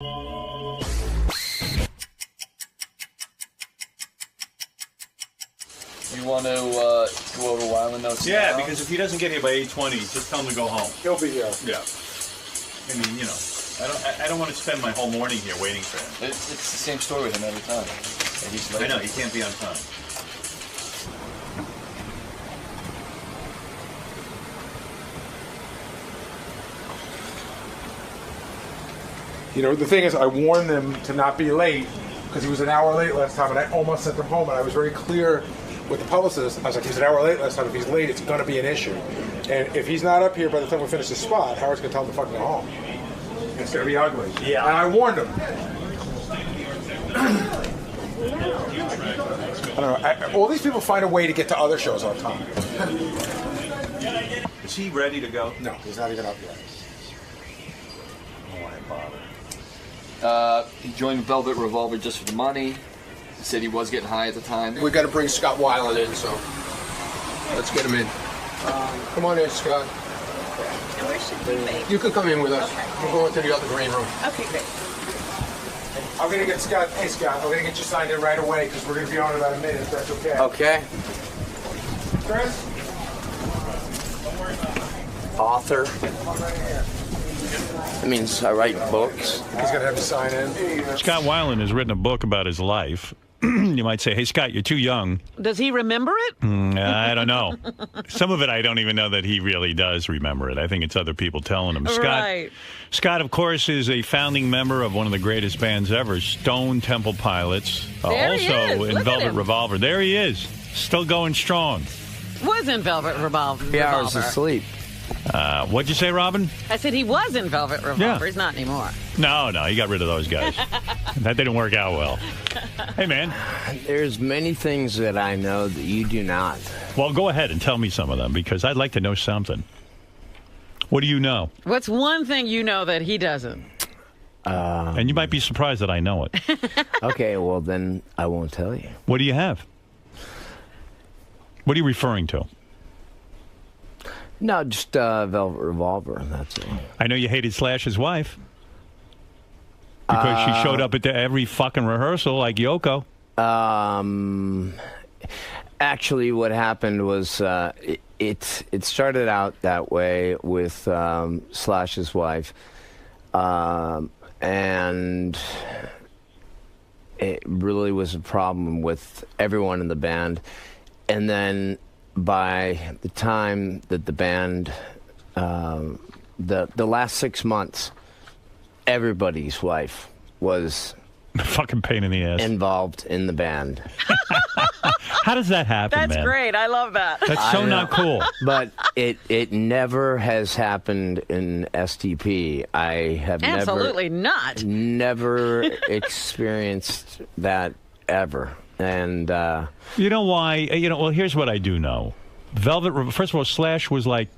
You want to go over Weiland notes? Yeah, because if he doesn't get here by 8:20, just tell him to go home. He'll be here. Yeah. I mean, you know, I don't want to spend my whole morning here waiting for him. It's the same story with him every time. And he's late. I know, he can't be on time. You know, the thing is, I warned them to not be late because he was an hour late last time, and I almost sent him home. And I was very clear with the publicist. I was like, he's an hour late last time. If he's late, it's going to be an issue. And if he's not up here by the time we finish the spot, Howard's going to tell him to fucking go home. It's going to be ugly. Yeah. And I warned him. I don't know. All these people find a way to get to other shows on time. Is he ready to go? No, he's not even up yet. I don't want to bother. He joined Velvet Revolver just for the money. He said he was getting high at the time. We got to bring Scott Weiland in, so let's get him in. Come on in, Scott. And where should we be? You can come in with us. Okay. We'll go into the other green room. Okay, great. I'm going to get Scott. Hey, Scott, I'm going to get you signed in right away because we're going to be on in about a minute, if that's okay. Okay. Chris? Author. That means I write books. He's going to have to sign in. Scott Weiland has written a book about his life. You might say, hey, Scott, you're too young. Does he remember it? I don't know. Some of it I don't even know that he really does remember it. I think it's other people telling him. Right. Scott, of course, is a founding member of one of the greatest bands ever, Stone Temple Pilots. There he Also is. in Look at Velvet him. Revolver. There he is. Still going strong. Was in Velvet Revolver. 3 hours of sleep. What'd you say, Robin? I said he was in Velvet Revolver. Yeah. He's not anymore. No, he got rid of those guys. That didn't work out well. Hey, man. There's many things that I know that you do not. Well, go ahead and tell me some of them because I'd like to know something. What do you know? What's one thing you know that he doesn't? And you might be surprised that I know it. Okay, well, then I won't tell you. What do you have? What are you referring to? No, just Velvet Revolver, that's it. I know you hated Slash's wife because she showed up at every fucking rehearsal like Yoko. Actually, what happened was it started out that way with Slash's wife, and it really was a problem with everyone in the band. And then by the time that the band, the last 6 months, everybody's wife was fucking pain in the ass involved in the band. How does that happen, That's man? great. I love that. That's so not cool. But it never has happened in STP. I have Absolutely not. never experienced that ever. And you know why? Well, here's what I do know. Velvet. First of all, Slash was like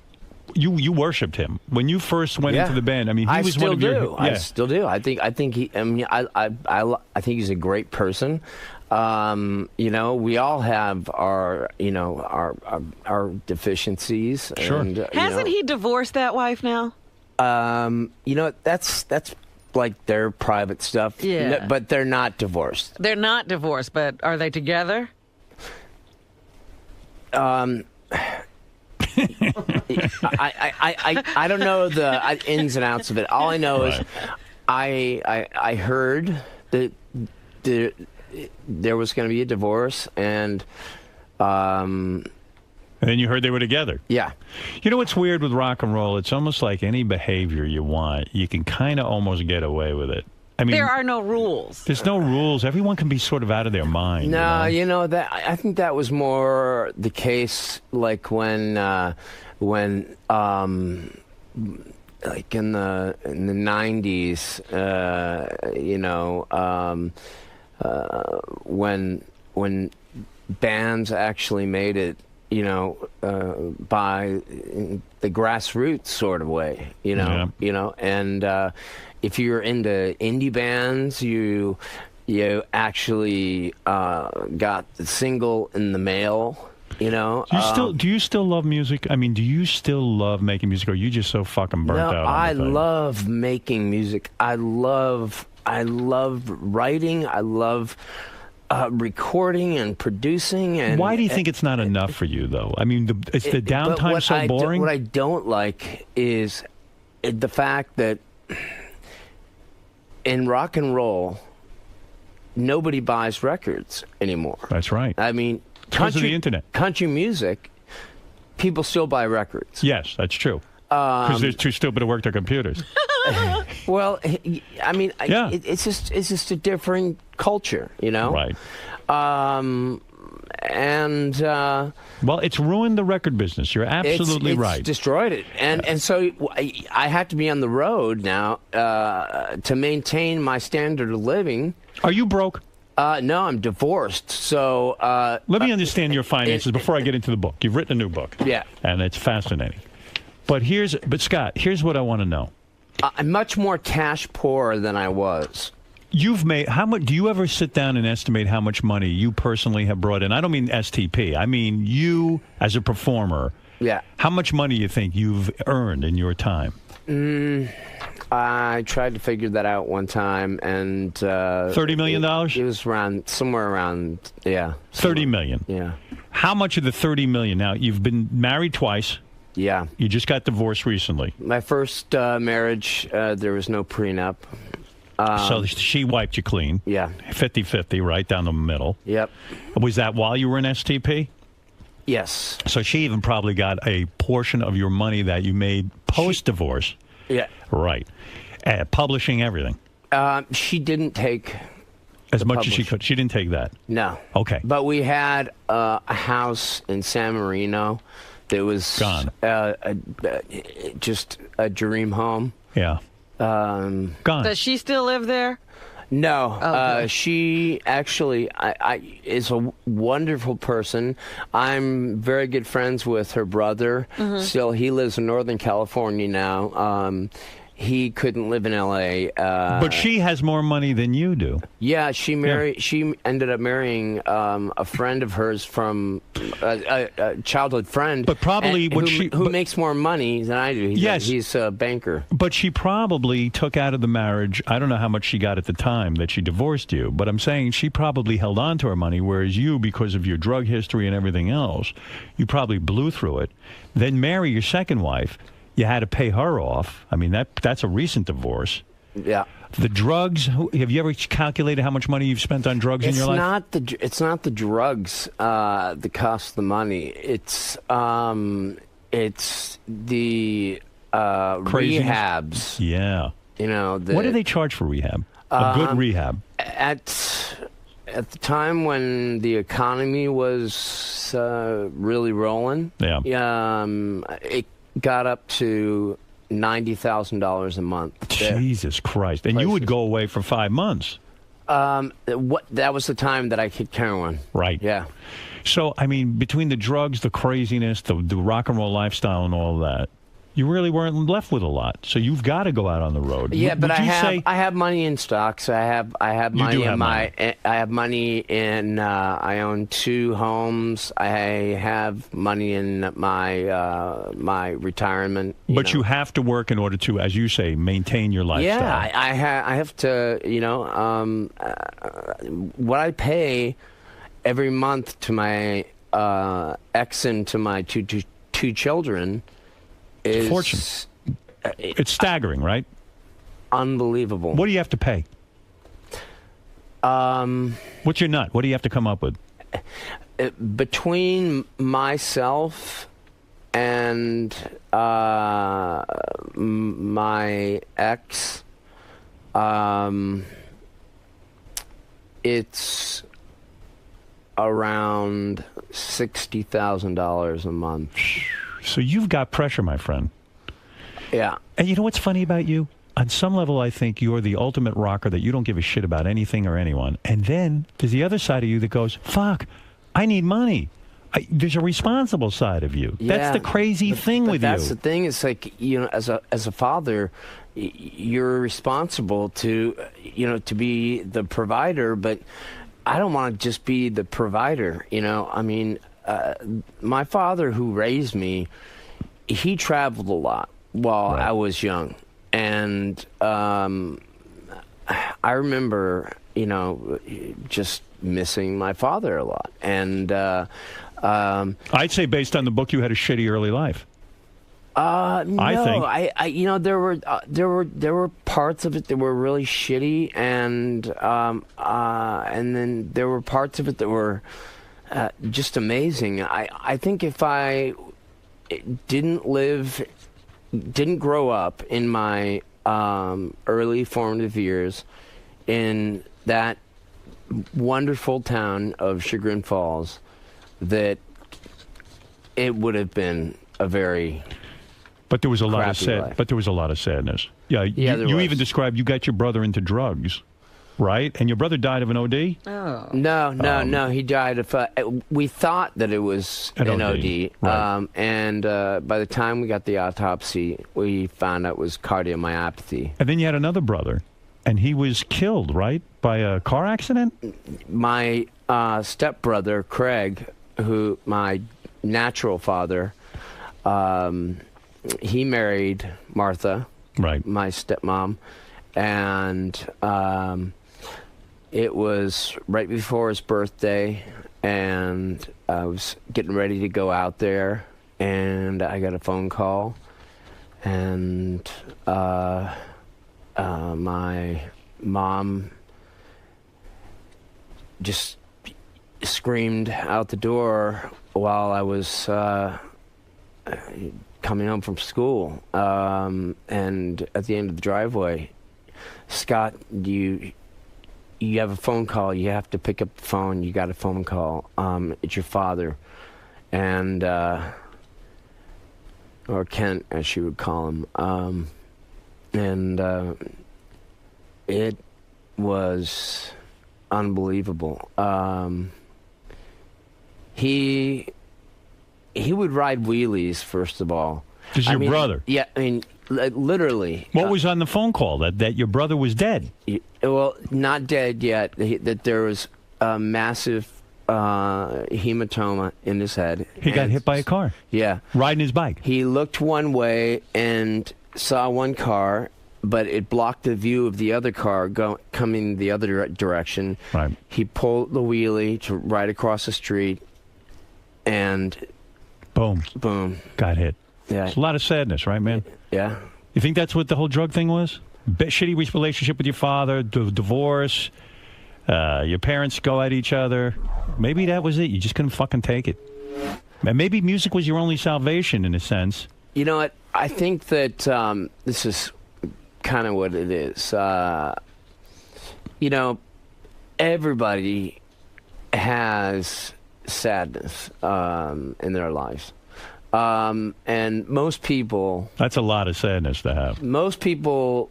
you worshipped him when you first went into the band. I mean, he was one of your. I still do. I think he. I mean, I think he's a great person. We all have our deficiencies. Sure. And, Hasn't he divorced that wife now? That's like their private stuff. Yeah. But they're not divorced. They're not divorced, but are they together? I don't know the ins and outs of it. All I know is I heard that there was going to be a divorce, and then you heard they were together. Yeah. You know what's weird with rock and roll? It's almost like any behavior you want, you can kind of almost get away with it. I mean, there are no rules. There's no rules. Everyone can be sort of out of their mind. No, that I think that was more the case, like when like in the 90s, when bands actually made it, by the grassroots sort of way, and if you're into indie bands, you actually got the single in the mail. Do you still love music? I mean, do you still love making music, or are you just so fucking burnt out? I love making music. I love love writing. I love recording and producing. And why do you think it's not enough for you, though? I mean, is the downtime so boring? What I don't like is the fact that in rock and roll, nobody buys records anymore. That's right. I mean, because of the internet. Country music, people still buy records. Yes, that's true. Because they're too stupid to work their computers. Well, I mean, yeah. it's just a different culture, you know. Right. Well, it's ruined the record business. You're absolutely right. It's destroyed it, and so I have to be on the road now to maintain my standard of living. Are you broke? No, I'm divorced. So let me understand your finances before I get into the book. You've written a new book. Yeah, and it's fascinating. But Scott, here's what I want to know. I'm much more cash poor than I was. You've made how much? Do you ever sit down and estimate how much money you personally have brought in? I don't mean STP. I mean you as a performer. Yeah. How much money you think you've earned in your time? I tried to figure that out one time, and $30 million. It was somewhere around $30 million. Yeah. How much of the $30 million? Now you've been married twice. Yeah. You just got divorced recently. My first marriage, there was no prenup. So she wiped you clean. Yeah. 50-50, right down the middle. Yep. Was that while you were in STP? Yes. So she even probably got a portion of your money that you made post-divorce. Yeah. Right. Publishing everything. She didn't take as much as she could. She didn't take that. No. Okay. But we had a house in San Marino that was gone. Just a dream home. Yeah. Gone. Does she still live there? No. Okay. She actually is a wonderful person. I'm very good friends with her brother. Mm-hmm. Still, he lives in Northern California now. He couldn't live in L.A. But she has more money than you do. Yeah, she ended up marrying a friend of hers from a childhood friend. But probably who makes more money than I do. He's a banker. But she probably took out of the marriage. I don't know how much she got at the time that she divorced you. But I'm saying she probably held on to her money, whereas you, because of your drug history and everything else, you probably blew through it. Then marry your second wife. You had to pay her off. I mean, that's a recent divorce. Yeah. The drugs. Have you ever calculated how much money you've spent on drugs in your life? It's not the drugs that cost the money. It's the rehabs. Yeah. You know. What do they charge for rehab? A good rehab. At the time when the economy was really rolling. Yeah. It got up to $90,000 a month. Jesus Christ! And you would go away for 5 months. That was the time that I kicked heroin. Right. Yeah. So I mean, between the drugs, the craziness, the rock and roll lifestyle, and all that, you really weren't left with a lot. So you've got to go out on the road. Yeah, but I have money in stocks. I have money in I have money in. I own 2 homes. I have money in my retirement. But you have to work in order to, as you say, maintain your lifestyle. Yeah, I have to. You know, what I pay every month to my ex and to my two children. It's a fortune. It's staggering, right? Unbelievable. What do you have to pay? What's your nut? What do you have to come up with? Between myself and my ex, it's around $60,000 a month. So you've got pressure, my friend. Yeah. And you know what's funny about you? On some level, I think you're the ultimate rocker that you don't give a shit about anything or anyone. And then there's the other side of you that goes, fuck, I need money. There's a responsible side of you. Yeah, that's the crazy thing with you. That's the thing. It's like, you know, as a father, you're responsible to be the provider, but I don't want to just be the provider, you know. I mean, my father, who raised me, he traveled a lot while I was young, and I remember, just missing my father a lot. And I'd say based on the book, you had a shitty early life. No, I think. there were parts of it that were really shitty, and then there were parts of it that were just amazing. I think if I didn't grow up in my early formative years in that wonderful town of Chagrin Falls, that it would have been a very But there was a lot of life. But there was a lot of sadness. Yeah, there you was. even described you got your brother into drugs, right? And your brother died of an OD. Oh. No. He died of. We thought that it was an OD, right. and by the time we got the autopsy, we found out it was cardiomyopathy. And then you had another brother, and he was killed, right, by a car accident. My stepbrother Craig, who my natural father, he married Martha, Right. my stepmom, and it was right before his birthday, and I was getting ready to go out there, and I got a phone call, and my mom just screamed out the door while I was coming home from school, and at the end of the driveway, Scott, you have a phone call. You have to pick up the phone. You got a phone call. It's your father, and or Kent, as she would call him, and it was unbelievable. He would ride wheelies, first of all. This is your brother? Yeah, I mean, literally. What was on the phone call? That your brother was dead? Well, not dead yet. That there was a massive hematoma in his head. He got hit by a car? Yeah. Riding his bike? He looked one way and saw one car, but it blocked the view of the other car coming the other direction. Right. He pulled the wheelie to right across the street, and boom. Got hit. Yeah. It's a lot of sadness, right, man? Yeah. You think that's what the whole drug thing was? Shitty relationship with your father, divorce, your parents go at each other. Maybe that was it. You just couldn't fucking take it. And maybe music was your only salvation, in a sense. You know what? I think that this is kind of what it is. Everybody has sadness in their lives. And most people... That's a lot of sadness to have. Most people,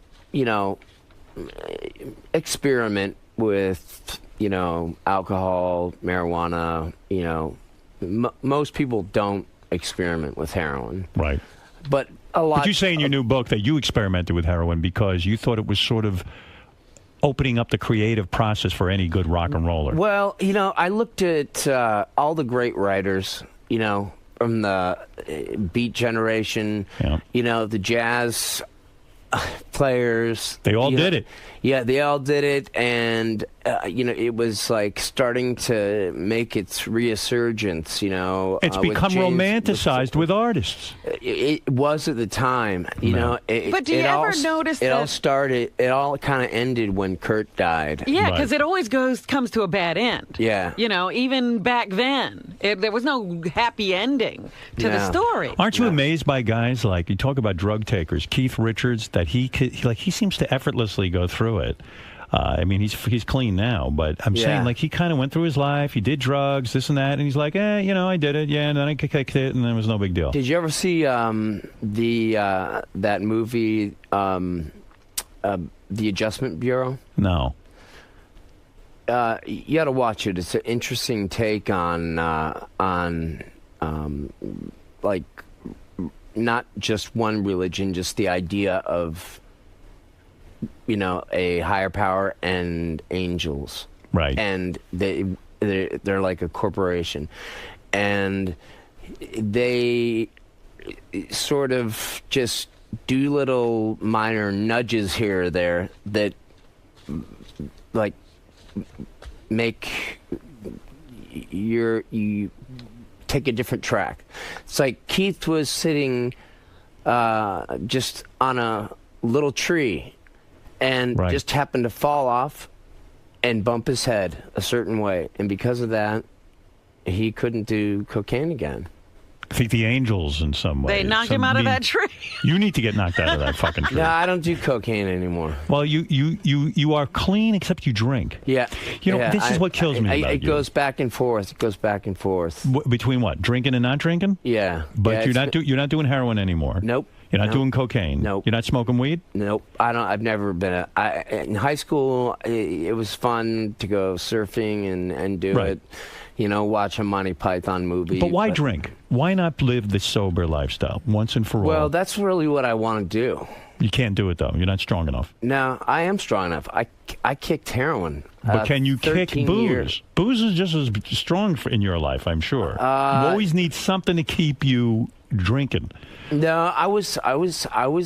experiment with, alcohol, marijuana, most people don't experiment with heroin. Right. But a lot... But you say in your new book that you experimented with heroin because you thought it was sort of opening up the creative process for any good rock and roller. Well, I looked at all the great writers, from the Beat generation, the jazz players. They all did it. Yeah, they all did it, and it was like starting to make its resurgence. It's become romanticized with artists. It was at the time, But do you ever notice it all started? It all kind of ended when Kurt died. Yeah, because it always comes to a bad end. Yeah, even back then, there was no happy ending to the story. Aren't you amazed by guys like you talk about drug takers, Keith Richards, that he seems to effortlessly go through it. I mean, he's clean now, but I'm saying like he kind of went through his life. He did drugs, this and that, and he's like, I did it, and then I kicked it, and then it was no big deal. Did you ever see that movie, The Adjustment Bureau? No. You got to watch it. It's an interesting take on like not just one religion, just the idea of a higher power and angels, right? And they're like a corporation, and they sort of just do little minor nudges here or there that like make you take a different track. It's like Keith was sitting just on a little tree and just happened to fall off and bump his head a certain way, and because of that he couldn't do cocaine again. I think the angels in some way. They knocked him out of that tree. You need to get knocked out of that fucking tree. No, I don't do cocaine anymore. Well, you are clean except you drink. Yeah. You know, this is what kills me about it you. goes back and forth. It goes back and forth. Between what? Drinking and not drinking? Yeah. But you're not doing heroin anymore. Nope. You're not doing cocaine. Nope. You're not smoking weed? Nope. I've never been in high school. It was fun to go surfing and do it. You know, watch a Monty Python movie. But why drink? Why not live the sober lifestyle once and for all? Well, that's really what I want to do. You can't do it, though. You're not strong enough. No, I am strong enough. I kicked heroin. But can you kick booze? Years. Booze is just as strong in your life, I'm sure. You always need something to keep you drinking. No, I was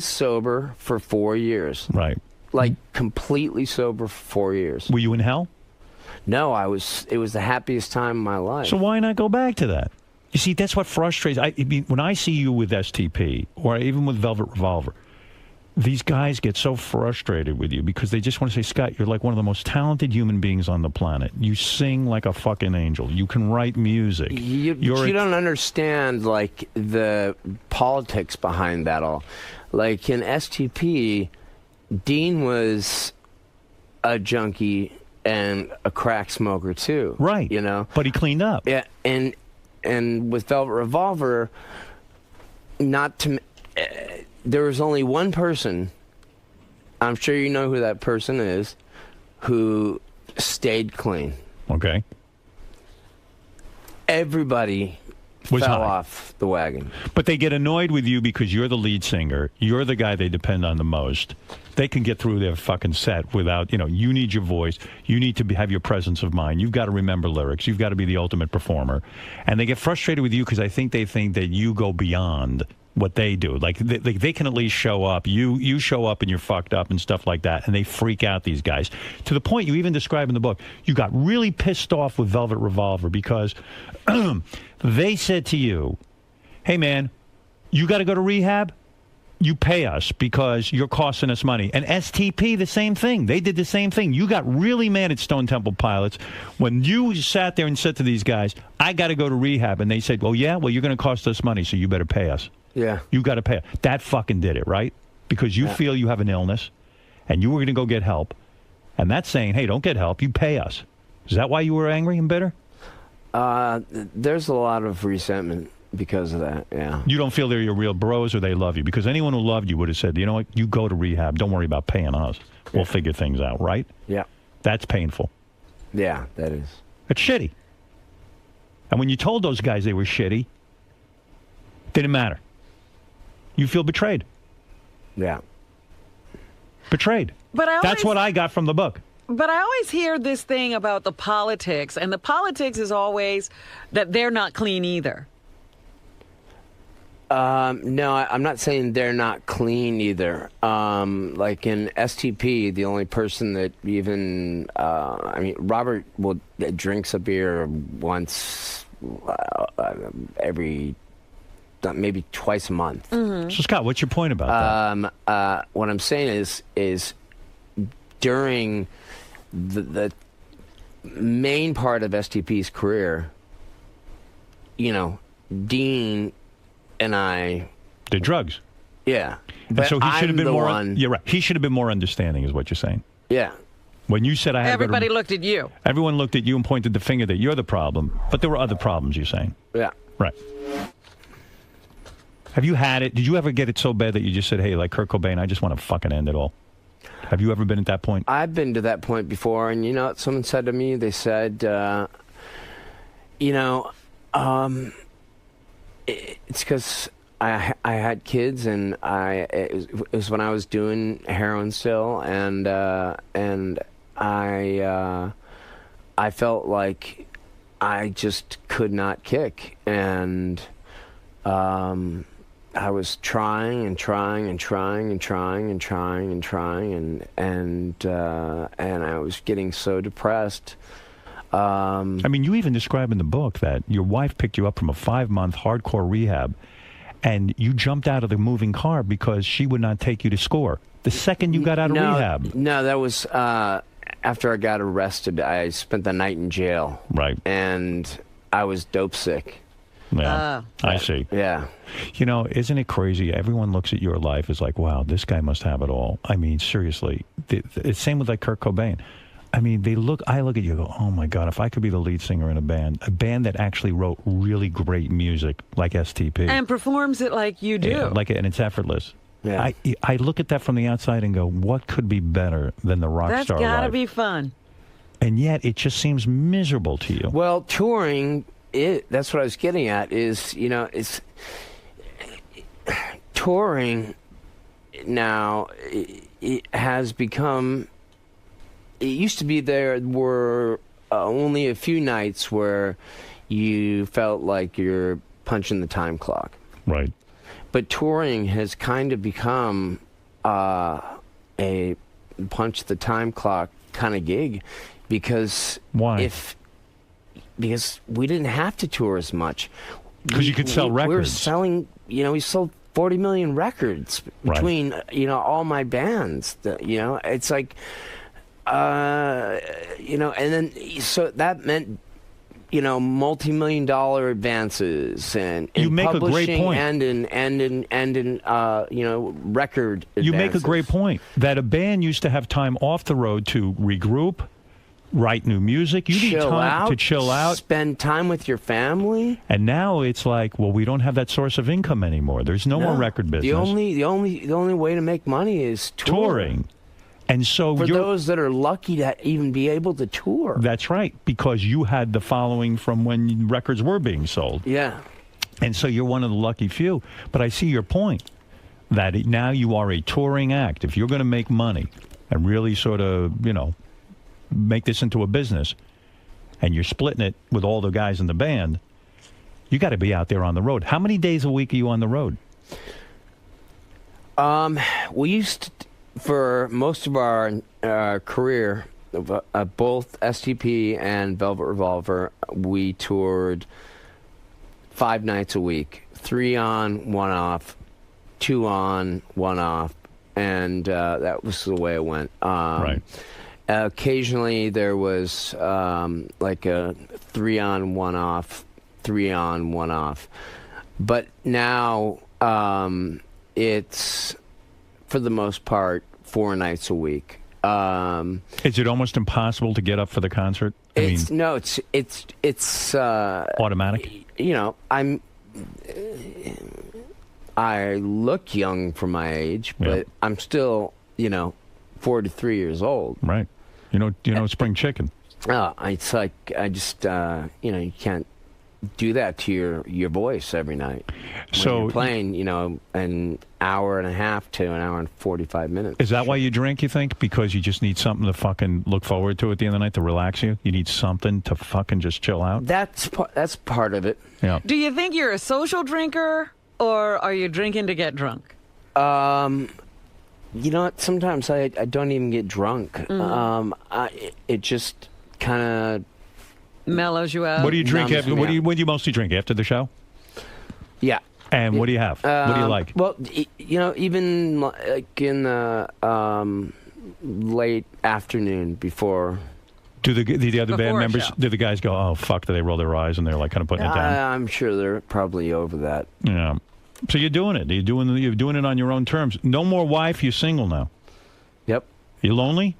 sober for 4 years. Right. Like completely sober for 4 years. Were you in hell? No, it was the happiest time of my life. So why not go back to that? You see, that's what frustrates. I mean, when I see you with STP or even with Velvet Revolver, these guys get so frustrated with you because they just want to say, Scott, you're like one of the most talented human beings on the planet. You sing like a fucking angel. You can write music. You don't understand, like, the politics behind that all. Like, in STP, Dean was a junkie and a crack smoker, too. Right. You know? But he cleaned up. Yeah, and with Velvet Revolver, there was only one person, I'm sure you know who that person is, who stayed clean. Okay. Everybody fell off the wagon. But they get annoyed with you because you're the lead singer. You're the guy they depend on the most. They can get through their fucking set without, you need your voice. You need to have your presence of mind. You've got to remember lyrics. You've got to be the ultimate performer. And they get frustrated with you because they think that you go beyond what they do. Like, they can at least show up. You show up and you're fucked up and stuff like that. And they freak out, these guys. To the point you even describe in the book, you got really pissed off with Velvet Revolver because they said to you, hey, man, you got to go to rehab? You pay us because you're costing us money. And STP, the same thing. They did the same thing. You got really mad at Stone Temple Pilots when you sat there and said to these guys, I got to go to rehab. And they said, well, yeah, well, you're going to cost us money, so you better pay us. Yeah. You got to pay. That fucking did it, right? Because you feel you have an illness and you were going to go get help. And that's saying, hey, don't get help. You pay us. Is that why you were angry and bitter? There's a lot of resentment because of that, yeah. You don't feel they're your real bros or they love you? Because anyone who loved you would have said, you know what, you go to rehab. Don't worry about paying us. We'll figure things out, right? Yeah. That's painful. Yeah, that is. It's shitty. And when you told those guys they were shitty, didn't matter. You feel betrayed. Yeah. Betrayed. But that's what I got from the book. But I always hear this thing about the politics, and the politics is always that they're not clean either. No, I'm not saying they're not clean either. Like in STP, the only person that even, Robert drinks a beer once every, maybe twice a month. Mm-hmm. So Scott, what's your point about that? What I'm saying is during the main part of STP's career, Dean and I did drugs. Yeah. And but so he should have been more. one. You're right. He should have been more understanding, is what you're saying. Yeah. When you said I had Everybody looked at you. Everyone looked at you and pointed the finger that you're the problem, but there were other problems. You're saying. Yeah. Right. Have you had it? Did you ever get it so bad that you just said, "Hey, like Kurt Cobain, I just want to fucking end it all"? Have you ever been at that point? I've been to that point before, and what someone said to me? They said, it's because I had kids, and it was when I was doing heroin still, and I felt like I just could not kick, and I was trying and trying and trying and trying and trying and trying and I was getting so depressed. I mean, you even describe in the book that your wife picked you up from a 5-month hardcore rehab, and you jumped out of the moving car because she would not take you to score. The second you got out of rehab. No, that was after I got arrested. I spent the night in jail. Right. And I was dope sick. Yeah, I see. Yeah. You know, isn't it crazy? Everyone looks at your life as like, wow, this guy must have it all. I mean, seriously. It's same with like Kurt Cobain. I mean, I look at you and go, oh my God, if I could be the lead singer in a band that actually wrote really great music like STP. And performs it like you do. Yeah, and it's effortless. Yeah. I look at that from the outside and go, what could be better than the rock That's star gotta life? be fun. And yet it just seems miserable to you. Well, touring, that's what I was getting at, is, it's touring now, it has become, it used to be there were only a few nights where you felt like you're punching the time clock. Right. But touring has kind of become a punch the time clock kind of gig, because why? Because we didn't have to tour as much. Because you could sell records. We were selling, we sold 40 million records between, all my bands. It's like, and then so that meant, multi-million-dollar advances and you make a great publishing point. and in record advances. You make a great point that a band used to have time off the road to regroup, write new music. You need time to chill out, spend time with your family. And now it's like, well, we don't have that source of income anymore. There's no more record business. The only way to make money is touring. And so for those that are lucky to even be able to tour. That's right, because you had the following from when records were being sold. Yeah. And so you're one of the lucky few. But I see your point, that now you are a touring act. If you're going to make money and really sort of, make this into a business, and you're splitting it with all the guys in the band, you got to be out there on the road. How many days a week are you on the road? We used to, for most of our career, both STP and Velvet Revolver, we toured 5 nights a week, 3 on, 1 off, 2 on, 1 off, and that was the way it went. Right. Occasionally there was like a 3 on, 1 off, 3 on, 1 off, but now it's, for the most part, 4 nights a week. Is it almost impossible to get up for the concert? It's automatic. I look young for my age, but I'm still 43 years old. Right. You know spring chicken. It's like I just you can't do that to your voice every night. So you're playing, an hour and a half to an hour and 45 minutes. Is that why you drink, you think? Because you just need something to fucking look forward to at the end of the night to relax you? You need something to fucking just chill out? That's part of it. Yeah. Do you think you're a social drinker, or are you drinking to get drunk? You know what? Sometimes I don't even get drunk. It just kind of mellows you out. What do you drink? What do you mostly drink after the show? Yeah. And what do you have? What do you like? Well, even like in the late afternoon before. Do the other band members? Show. Do the guys go, oh fuck? Do they roll their eyes and they're like kind of putting it down? I'm sure they're probably over that. Yeah. So you're doing it. You're doing it on your own terms. No more wife. You're single now. Yep. You lonely?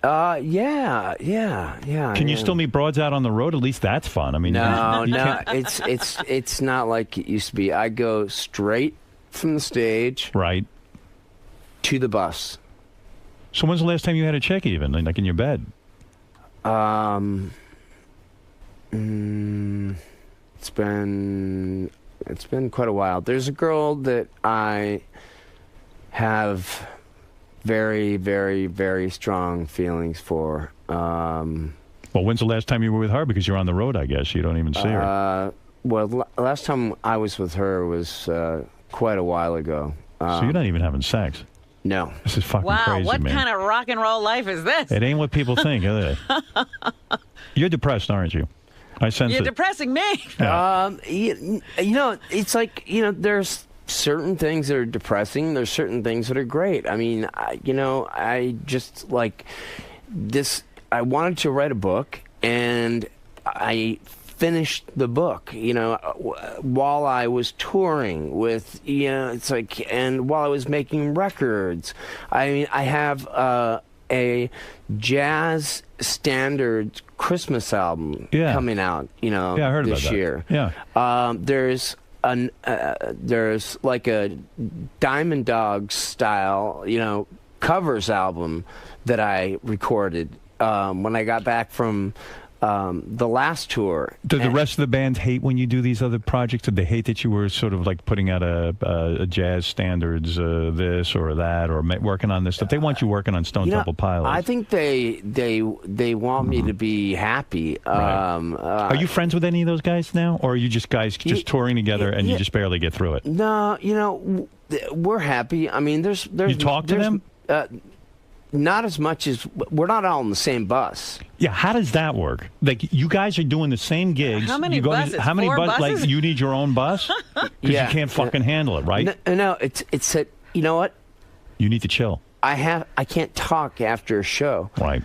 Yeah. Can you still meet broads out on the road? At least that's fun. I mean, no. It's not like it used to be. I go straight from the stage right to the bus. So when's the last time you had a chick, even like in your bed? It's been quite a while. There's a girl that I have very, very, very strong feelings for. Well, when's the last time you were with her? Because you're on the road, I guess. You don't even see her. Well, last time I was with her was quite a while ago. So you're not even having sex. No. This is fucking Wow, crazy, what man. kind of rock and roll life is this? It ain't what people think, are they? You're depressed, aren't you? I sense You're it. depressing me. Yeah. You know, it's like, there's certain things that are depressing. There's certain things that are great. I mean, I just like this. I wanted to write a book, and I finished the book, while I was touring with, it's like, and while I was making records. I mean, I have a jazz standard Christmas album coming out, Yeah, I heard this about that. year. Yeah. There's like a Diamond Dogs style, covers album that I recorded when I got back from the last tour. Do the rest of the band hate when you do these other projects? Did they hate that you were sort of like putting out a jazz standards this or that, or working on this stuff? They want you working on Stone Temple Pilots. I think they want me to be happy. Right. Are you friends with any of those guys now, or are you just guys just touring together and you just barely get through it? No, we're happy. I mean, there's you talk to them? Not as much as we're not all in the same bus. Yeah, how does that work? Like, you guys are doing the same gigs. How many you go buses? How many 4 buses? buses? Like, you need your own bus because you can't fucking handle it, right? No, it's a, you know what? You need to chill. I can't talk after a show. Right.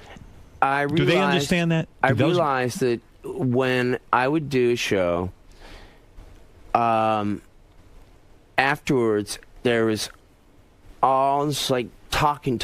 Do they understand that? I realized that when I would do a show, afterwards there was all this like talking.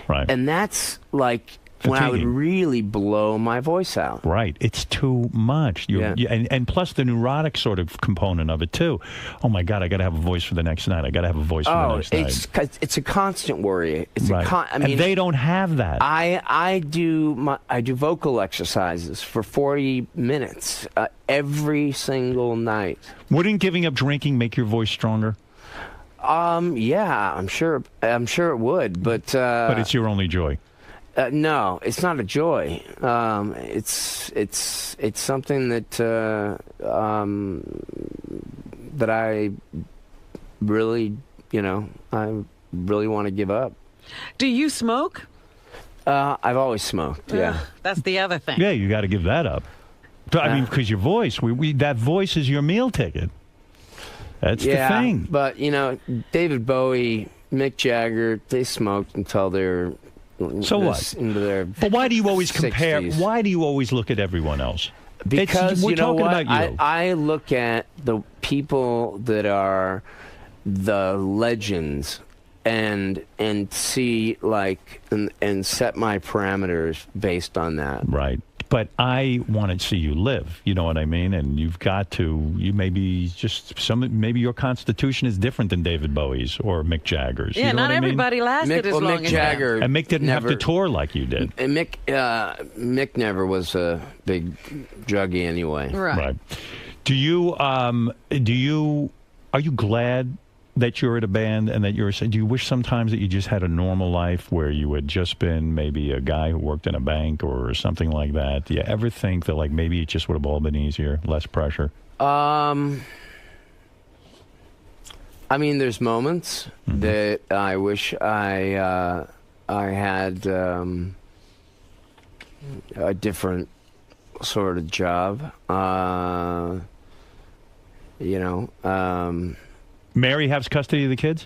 Right. And that's like when I would really blow my voice out. Right. It's too much. And plus the neurotic sort of component of it, too. Oh, my God, I got to have a voice for the next night. I got to have a voice for the next night. It's a constant worry. It's right. I mean, and they don't have that. I do vocal exercises for 40 minutes every single night. Wouldn't giving up drinking make your voice stronger? Yeah, I'm sure it would, but it's your only joy. No, it's not a joy. It's something that that I really, I really want to give up. Do you smoke? I've always smoked. Yeah, that's the other thing. Yeah, you got to give that up. I mean, because your voice, that voice is your meal ticket. That's the thing. But David Bowie, Mick Jagger, they smoked until they're into their But why do you always 60s. compare? Why do you always look at everyone else? Because we're talking what? about you. I look at the people that are the legends and see and set my parameters based on that. Right. But I want to see you live. You know what I mean? And you've got to. You maybe maybe your constitution is different than David Bowie's or Mick Jagger's. Yeah, you know not everybody lasted as long Mick as Jagger. And Mick didn't have to tour like you did. And Mick never was a big druggie anyway. Right. Do you are you glad that you're at a band and that do you wish sometimes that you just had a normal life where you had just been maybe a guy who worked in a bank or something like that? Do you ever think that like maybe it just would have all been easier, less pressure? I mean, there's moments that I wish I had a different sort of job. Mary has custody of the kids?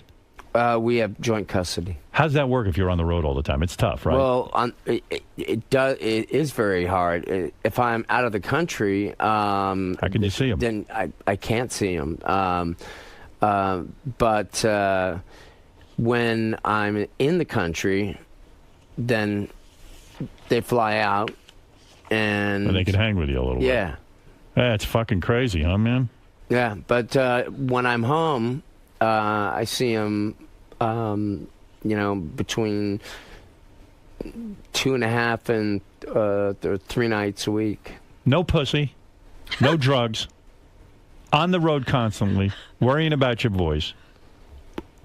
We have joint custody. How's that work if you're on the road all the time? It's tough, right? Well, it is very hard. If I'm out of the country, how can you see them? Then I can't see them. But when I'm in the country, then they fly out and they can hang with you a little bit. Yeah. That's fucking crazy, huh, man? Yeah, but when I'm home, I see them, between 2.5 and 3 nights a week. No pussy, no drugs, on the road constantly, worrying about your voice.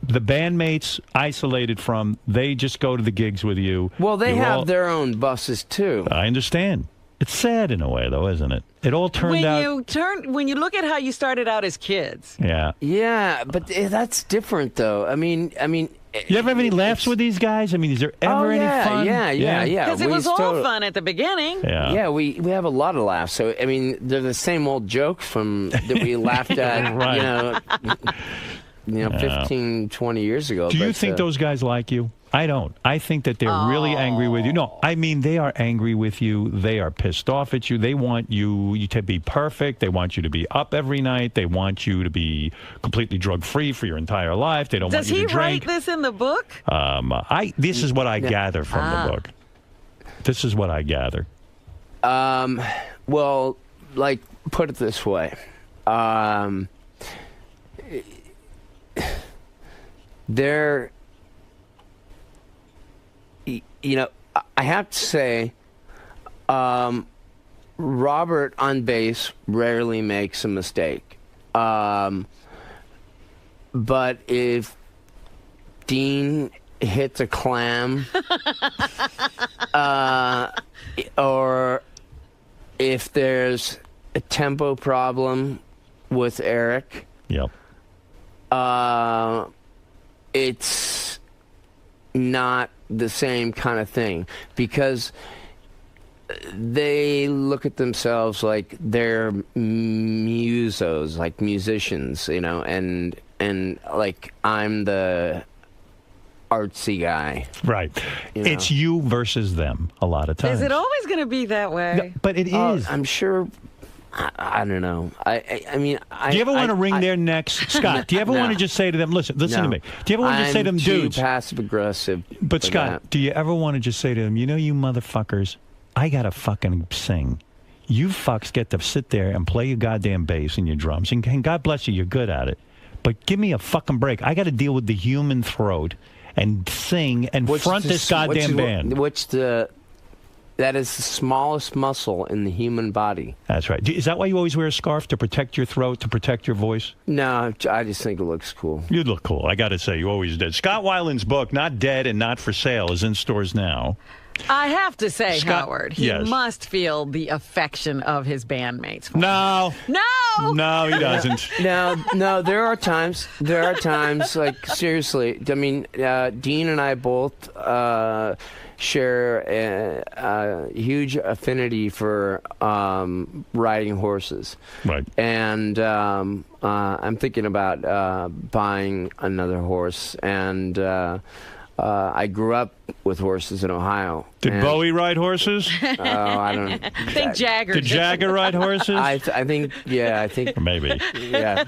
The bandmates isolated from, they just go to the gigs with you. Well, they have their own buses, too. I understand. It's sad in a way, though, isn't it? It all turned out. When you look at how you started out as kids. Yeah. Yeah, but that's different, though. I mean. You ever have any laughs with these guys? I mean, is there ever any fun? Yeah. Because it was all fun at the beginning. Yeah. We have a lot of laughs. So I mean, they're the same old jokes that we laughed at, Right. 15, 20 years ago. Do you think those guys like you? I don't. I think that they're really angry with you. No, I mean, they are angry with you. They are pissed off at you. They want you to be perfect. They want you to be up every night. They want you to be completely drug-free for your entire life. They don't want you to drink. Does he write this in the book? This is what I gather from the book. This is what I gather. Well, like, put it this way. They're... I have to say, Robert on bass rarely makes a mistake. But if Dean hits a clam, or if there's a tempo problem with Eric, yep. It's not the same kind of thing, because they look at themselves like they're musos, like musicians, and like I'm the artsy guy. Right. It's you versus them a lot of times. Is it always going to be that way? No, but it is. I'm sure. I don't know. I mean, do you ever want to wring their necks, Scott? Do you ever want to just say to them, listen to me? Do you ever want to just say to them, dudes? I'm too passive aggressive. But Scott, do you ever want to just say to them, you motherfuckers, I gotta fucking sing. You fucks get to sit there and play your goddamn bass and your drums, and God bless you, you're good at it. But give me a fucking break. I got to deal with the human throat and sing and front this goddamn band. That is the smallest muscle in the human body. That's right. Is that why you always wear a scarf, to protect your throat, to protect your voice? No, I just think it looks cool. You look cool. I got to say, you always did. Scott Weiland's book, Not Dead and Not for Sale, is in stores now. I have to say, Scott, Howard, he must feel the affection of his bandmates. No, he doesn't. No. There are times, like, seriously. I mean, Dean and I both share a huge affinity for riding horses. Right. And I'm thinking about buying another horse. And I grew up with horses in Ohio. Did Bowie ride horses? Oh, I don't know. I think Jagger. Did Jagger ride horses? I think. Maybe. Yeah.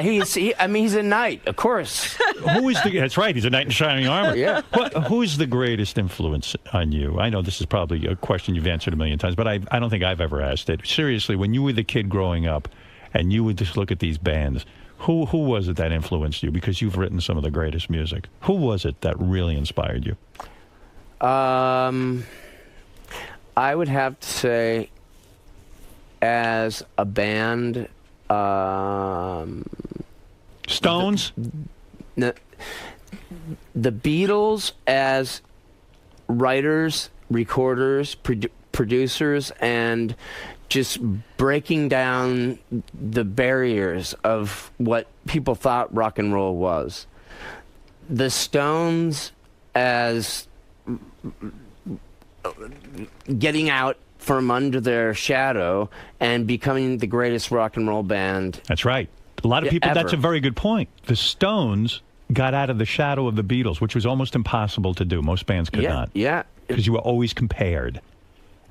He's a knight, of course. That's right. He's a knight in shining armor. Yeah. Who's the greatest influence on you? I know this is probably a question you've answered a million times, but I don't think I've ever asked it. Seriously, when you were the kid growing up and you would just look at these bands, who was it that influenced you? Because you've written some of the greatest music. Who was it that really inspired you? I would have to say, as a band, Stones? The Beatles as writers, recorders, producers, and just breaking down the barriers of what people thought rock and roll was. The Stones as getting out from under their shadow and becoming the greatest rock and roll band. That's right. A lot of people, ever. That's a very good point. The Stones got out of the shadow of the Beatles, which was almost impossible to do. Most bands could not. Yeah. Because you were always compared.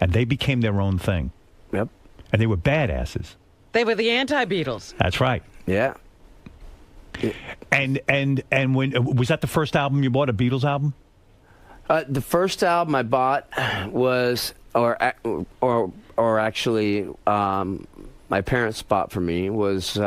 And they became their own thing. Yep. And they were badasses. They were the anti-Beatles. That's right. Yeah. And when was that the first album you bought, a Beatles album? The first album I bought was, or actually, my parents bought for me was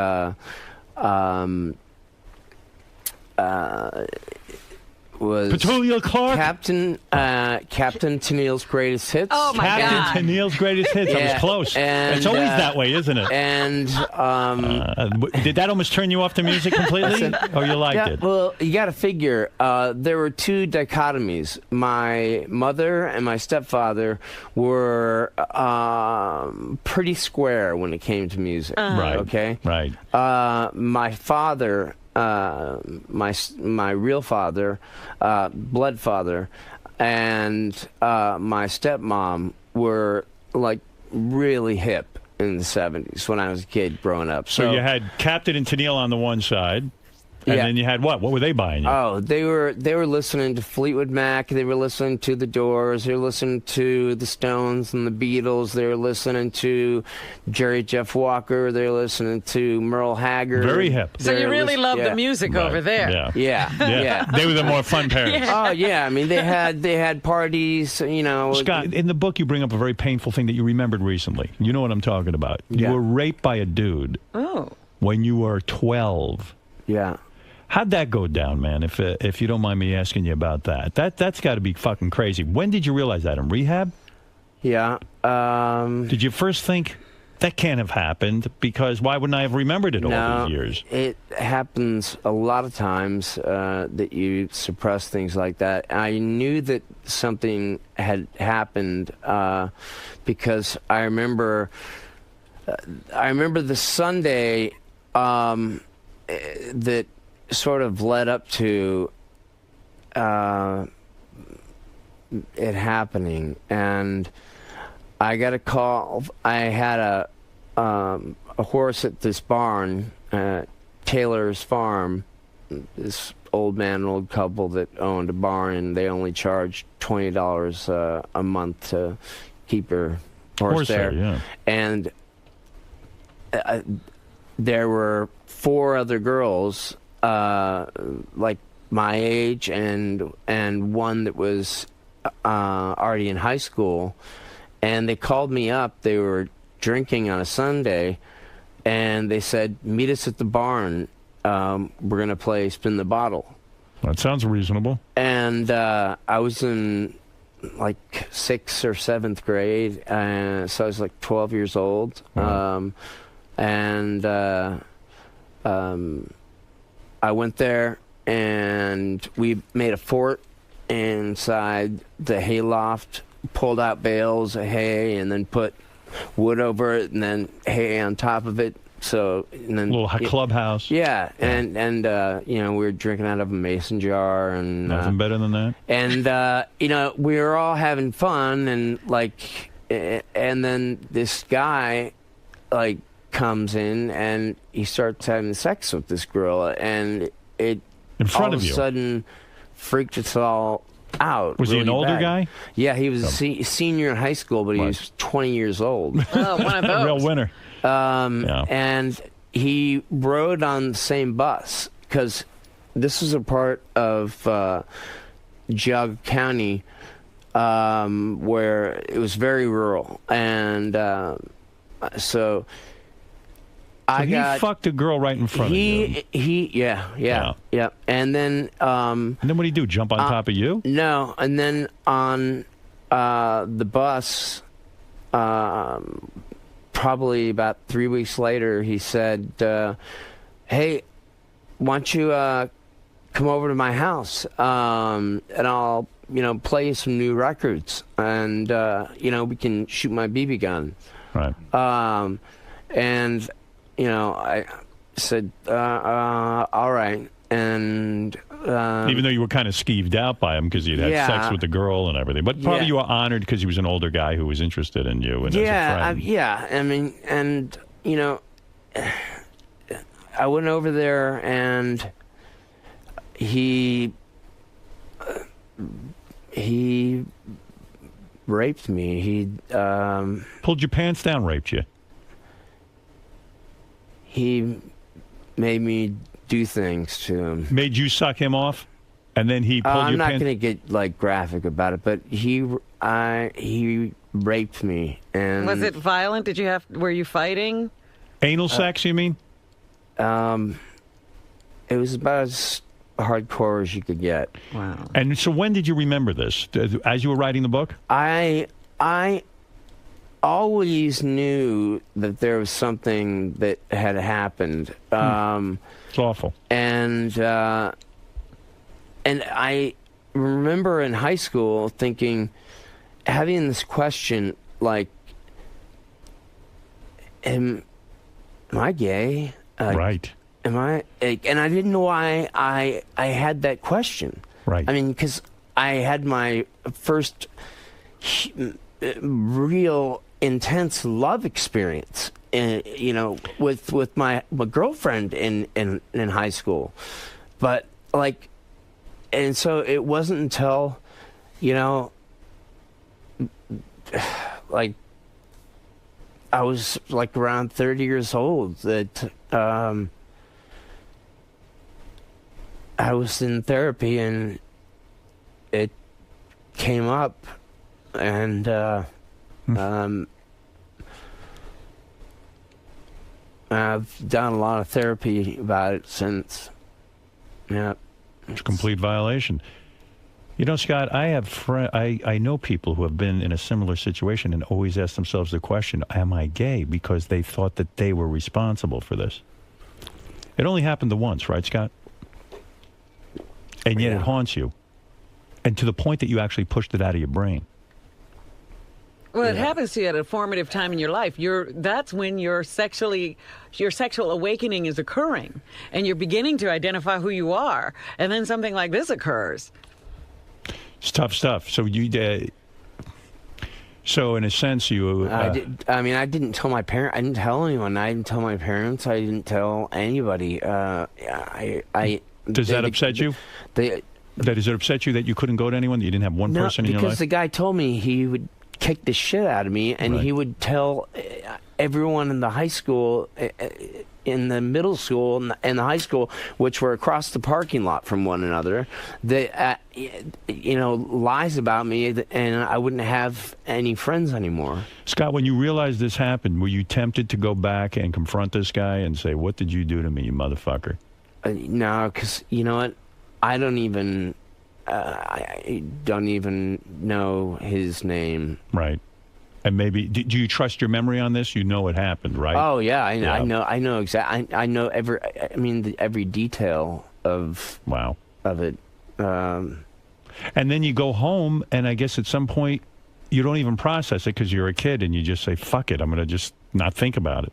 was Petulia Clark? Captain Tennille's Greatest Hits. Oh, my God. Captain Tennille's Greatest Hits. I was close. And, it's always that way, isn't it? And did that almost turn you off the music completely? Or you liked it? Well, you got to figure, there were two dichotomies. My mother and my stepfather were pretty square when it came to music. Right. Okay? Right. My father, my real father, blood father, and my stepmom were like really hip in the 70s when I was a kid growing up. So you had Captain and Tennille on the one side, and then you had what? What were they buying you? Oh, they were listening to Fleetwood Mac. They were listening to the Doors. They were listening to the Stones and the Beatles. They were listening to Jerry Jeff Walker. They were listening to Merle Haggard. Very hip. So you really love the music over there. Yeah. Yeah. They were the more fun parents. Oh yeah, I mean they had parties, you know. Scott, in the book you bring up a very painful thing that you remembered recently. You know what I'm talking about. You were raped by a dude when you were 12. Yeah. How'd that go down, man? If you don't mind me asking you about that. That's got to be fucking crazy. When did you realize that? In rehab? Yeah. Did you first think that can't have happened? Because why wouldn't I have remembered it all these years? It happens a lot of times that you suppress things like that. I knew that something had happened because I remember the Sunday that sort of led up to it happening, and I got a call. I had a horse at this barn, Taylor's Farm. This old couple that owned a barn, and they only charged $20 a month to keep her horse there. Yeah. And there were 4 other girls like my age and one that was already in high school, and they called me up. They were drinking on a Sunday, and they said, meet us at the barn. We're going to play Spin the Bottle. That sounds reasonable. And I was in like 6th or 7th grade, so I was like 12 years old. Wow. I went there, and we made a fort inside the hayloft, pulled out bales of hay, and then put wood over it, and then hay on top of it. So, and then little clubhouse. Yeah, and you know, we were drinking out of a mason jar, and nothing better than that. And you know, we were all having fun, and like, and then this guy, like, comes in and he starts having sex with this girl, and it in front all of you. A sudden freaked us all out. Was really he an older bad. guy? Yeah, he was a senior in high school, but he was 20 years old. Oh, one of those. A real winner. And he rode on the same bus, because this was a part of Geauga County where it was very rural, and so he fucked a girl right in front of you. Yeah. And then what did he do? Jump on top of you? No. And then on the bus, probably about 3 weeks later, he said, "Hey, why don't you come over to my house, and I'll, you know, play you some new records, and you know, we can shoot my BB gun." Right. And you know, I said, all right. And even though you were kind of skeeved out by him because you'd had sex with the girl and everything, but probably you were honored because he was an older guy who was interested in you and as a friend. I mean, and you know, I went over there, and he raped me. He pulled your pants down, raped you. He made me do things to him. Made you suck him off, and then he pulled your pants. I'm not going to get like graphic about it, but he raped me. And was it violent? Were you fighting? Anal sex, you mean? It was about as hardcore as you could get. Wow. And so when did you remember this? As you were writing the book? I always knew that there was something that had happened. It's awful. And I remember in high school having this question, like, am I gay? Right. Am I? And I didn't know why I had that question. Right. I mean, because I had my first real intense love experience, with my girlfriend in high school, but like, and so it wasn't until, like, I was like around 30 years old that I was in therapy and it came up, and I've done a lot of therapy about it since. Yeah. It's a complete violation. Scott, I have I know people who have been in a similar situation and always ask themselves the question, am I gay? Because they thought that they were responsible for this. It only happened the once, right, Scott? And yet it haunts you. And to the point that you actually pushed it out of your brain. Well, it happens to you at a formative time in your life. That's when your sexual awakening is occurring, and you're beginning to identify who you are. And then something like this occurs. It's tough stuff. So so in a sense, you. I didn't tell my parents. I didn't tell anyone. I didn't tell my parents. I didn't tell anybody. Does that upset you? Does it upset you that you couldn't go to anyone? That you didn't have one person in your life? Because the guy told me he would kick the shit out of me, and he would tell everyone in the high school, in the middle school, and the high school, which were across the parking lot from one another, that lies about me, and I wouldn't have any friends anymore. Scott, when you realized this happened, were you tempted to go back and confront this guy and say, "What did you do to me, you motherfucker"? No, because you know what, I don't even know his name. Right. And maybe, do you trust your memory on this? You know it happened, right? Oh yeah, I know exactly. I know every detail of it. And then you go home, and I guess at some point you don't even process it because you're a kid, and you just say, "Fuck it, I'm going to just not think about it."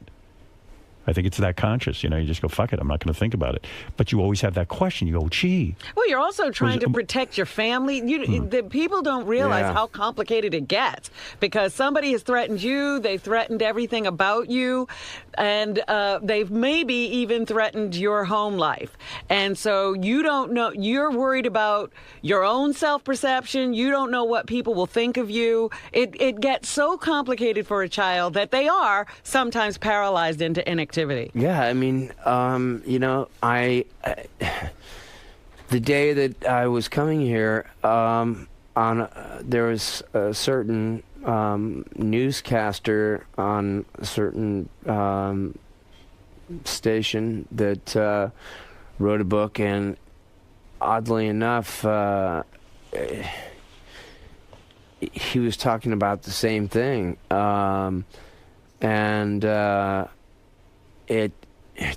I think it's that conscious, you just go, fuck it, I'm not going to think about it. But you always have that question. You go, gee. Well, you're also trying to protect your family. The people don't realize how complicated it gets, because somebody has threatened you, they've threatened everything about you, and they've maybe even threatened your home life. And so you don't know, you're worried about your own self-perception, you don't know what people will think of you. It gets so complicated for a child that they are sometimes paralyzed into inactivity. Yeah, I mean, the day that I was coming here, there was a certain newscaster on a certain station that wrote a book, and oddly enough, he was talking about the same thing, and it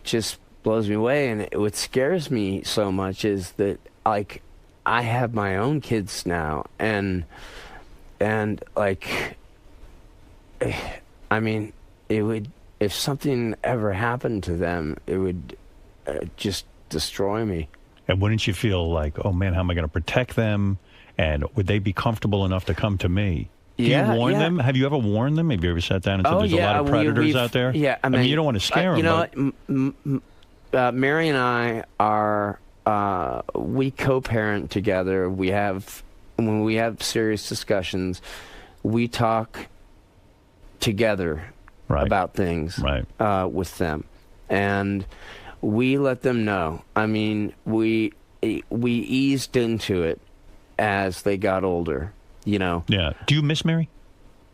just blows me away. And what scares me so much is that, like, I have my own kids now, and like, I mean, it would, if something ever happened to them, it would just destroy me. And wouldn't you feel like, oh man, how am I going to protect them? And would they be comfortable enough to come to me? Do you warn them? Have you ever warned them? Have you ever sat down and said, there's a lot of predators out there? Yeah, I mean, you don't want to scare them. Mary and I are, we co-parent together. When we have serious discussions, we talk together about things with them. And we let them know. I mean, we eased into it as they got older. Yeah. Do you miss Mary?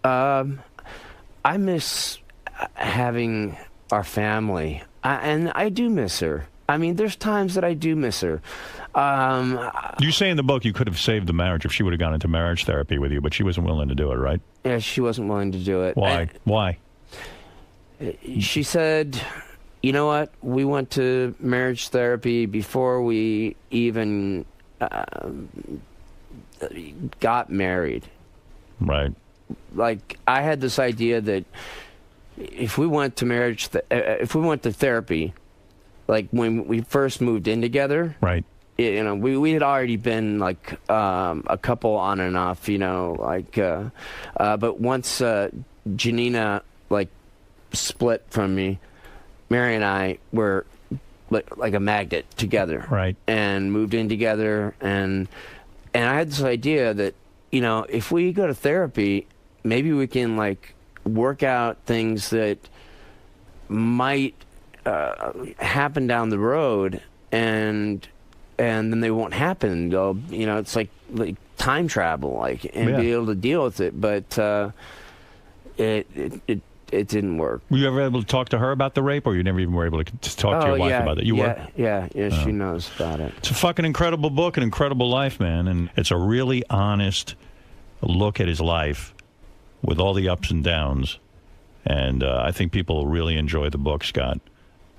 I miss having our family, and I do miss her. I mean, there's times that I do miss her. You say in the book you could have saved the marriage if she would have gone into marriage therapy with you, but she wasn't willing to do it, right? Yeah, she wasn't willing to do it. Why? Why? She said, you know what? We went to marriage therapy before we even got married. Right. Like, I had this idea that if we went to if we went to therapy, like when we first moved in together, right? You know, we had already been like a couple on and off, you know, like, but once Janina like split from me, Mary and I were like a magnet together, right? And moved in together, and I had this idea that, you know, if we go to therapy, maybe we can like work out things that might happen down the road, and then they won't happen. They'll, you know, it's like time travel, like, and be able to deal with it. But it didn't work. Were you ever able to talk to her about the rape, or you never even were able to talk to your wife about it? You were? Yeah, she knows about it. It's a fucking incredible book, an incredible life, man, and it's a really honest look at his life with all the ups and downs. And I think people will really enjoy the book, Scott.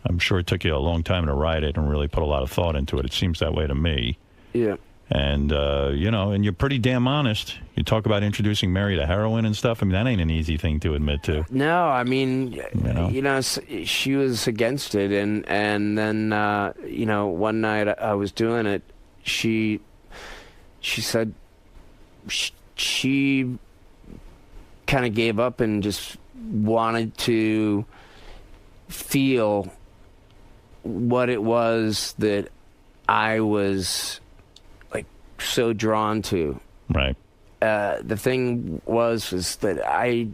I'm sure it took you a long time to write it and really put a lot of thought into it. It seems that way to me. Yeah. And, you know, and you're pretty damn honest. You talk about introducing Mary to heroin and stuff. I mean, that ain't an easy thing to admit to. No, I mean, you know, she was against it. And then, you know, one night I was doing it. She said she kind of gave up and just wanted to feel what it was that I was like so drawn to. Right. The thing was that I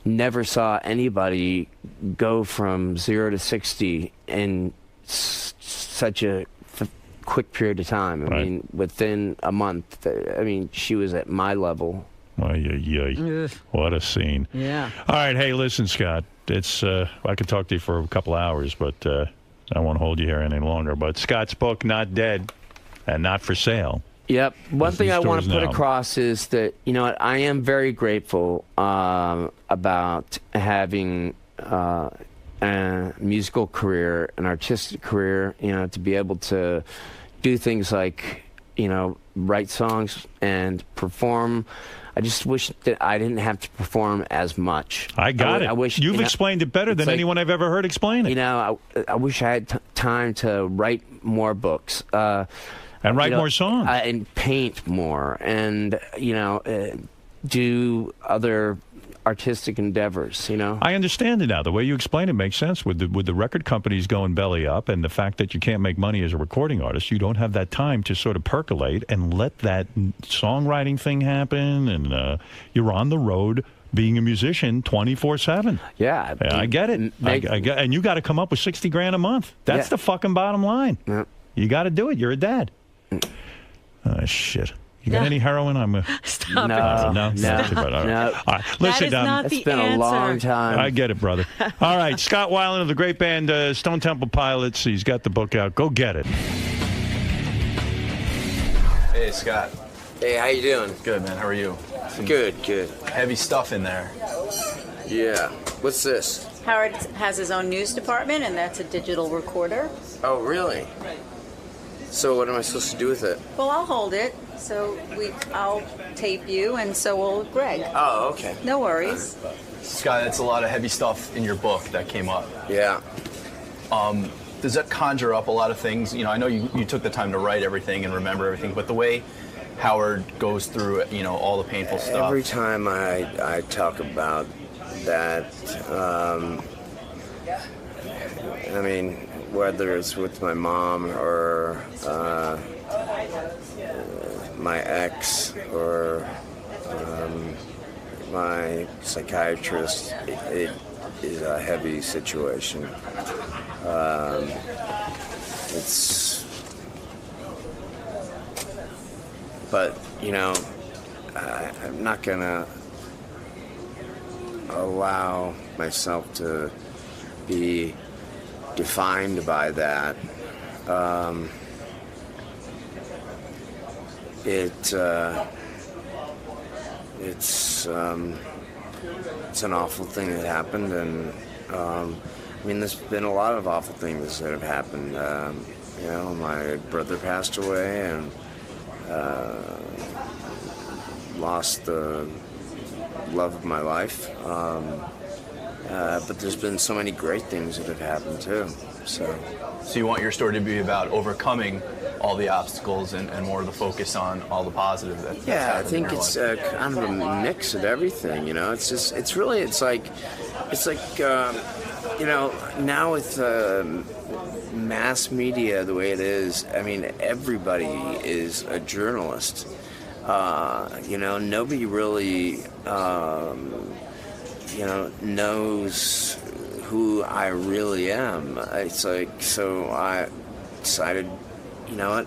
never saw anybody go from 0 to 60 in such a quick period of time. I mean, within a month. I mean, she was at my level. What a scene. Yeah. All right. Hey, listen, Scott. It's I could talk to you for a couple hours, but I won't hold you here any longer. But Scott's book, Not Dead and Not for Sale. Yep. One thing I want to put across is that, you know, I am very grateful about having a musical career, an artistic career, you know, to be able to do things like, you know, write songs and perform. I just wish that I didn't have to perform as much. I got it. I wish you've explained it better than anyone I've ever heard explain it. You know, I wish I had time to write more books. And write more songs. And paint more. And, you know, do other artistic endeavors, you know. I understand it now. The way you explain it makes sense. With the record companies going belly up and the fact that you can't make money as a recording artist, you don't have that time to sort of percolate and let that songwriting thing happen. And you're on the road being a musician 24/7. Yeah. I get it. And you got to come up with $60,000 a month. That's the fucking bottom line. Yeah. You got to do it. You're a dad. Shit. You got any heroin? Stop No. No. All right. Listen, it's been a long time. I get it, brother. All right, Scott Weiland of the great band Stone Temple Pilots. He's got the book out. Go get it. Hey, Scott. Hey, how you doing? Good, man. How are you? Good. Heavy stuff in there. Yeah. What's this? Howard has his own news department, and that's a digital recorder. Oh, really? So what am I supposed to do with it? Well, I'll hold it. So I'll tape you, and so will Greg. Oh, okay. No worries. Scott, that's a lot of heavy stuff in your book that came up. Yeah. Does that conjure up a lot of things? You know, I know you took the time to write everything and remember everything, but the way Howard goes through, you know, all the painful stuff. Every time I talk about that, I mean, whether it's with my mom or my ex or my psychiatrist, it is a heavy situation. But, you know, I'm not gonna allow myself to be defined by that. It's an awful thing that happened, and I mean, there's been a lot of awful things that have happened. You know, my brother passed away, and lost the love of my life. But there's been so many great things that have happened too. So you want your story to be about overcoming all the obstacles and more of the focus on all the positive that's yeah, I happened think in your it's life. kind of a mix of everything. You know, it's like you know, now with mass media the way it is, I mean, everybody is a journalist. You know, nobody really you know, knows who I really am. It's like, so I decided, you know what,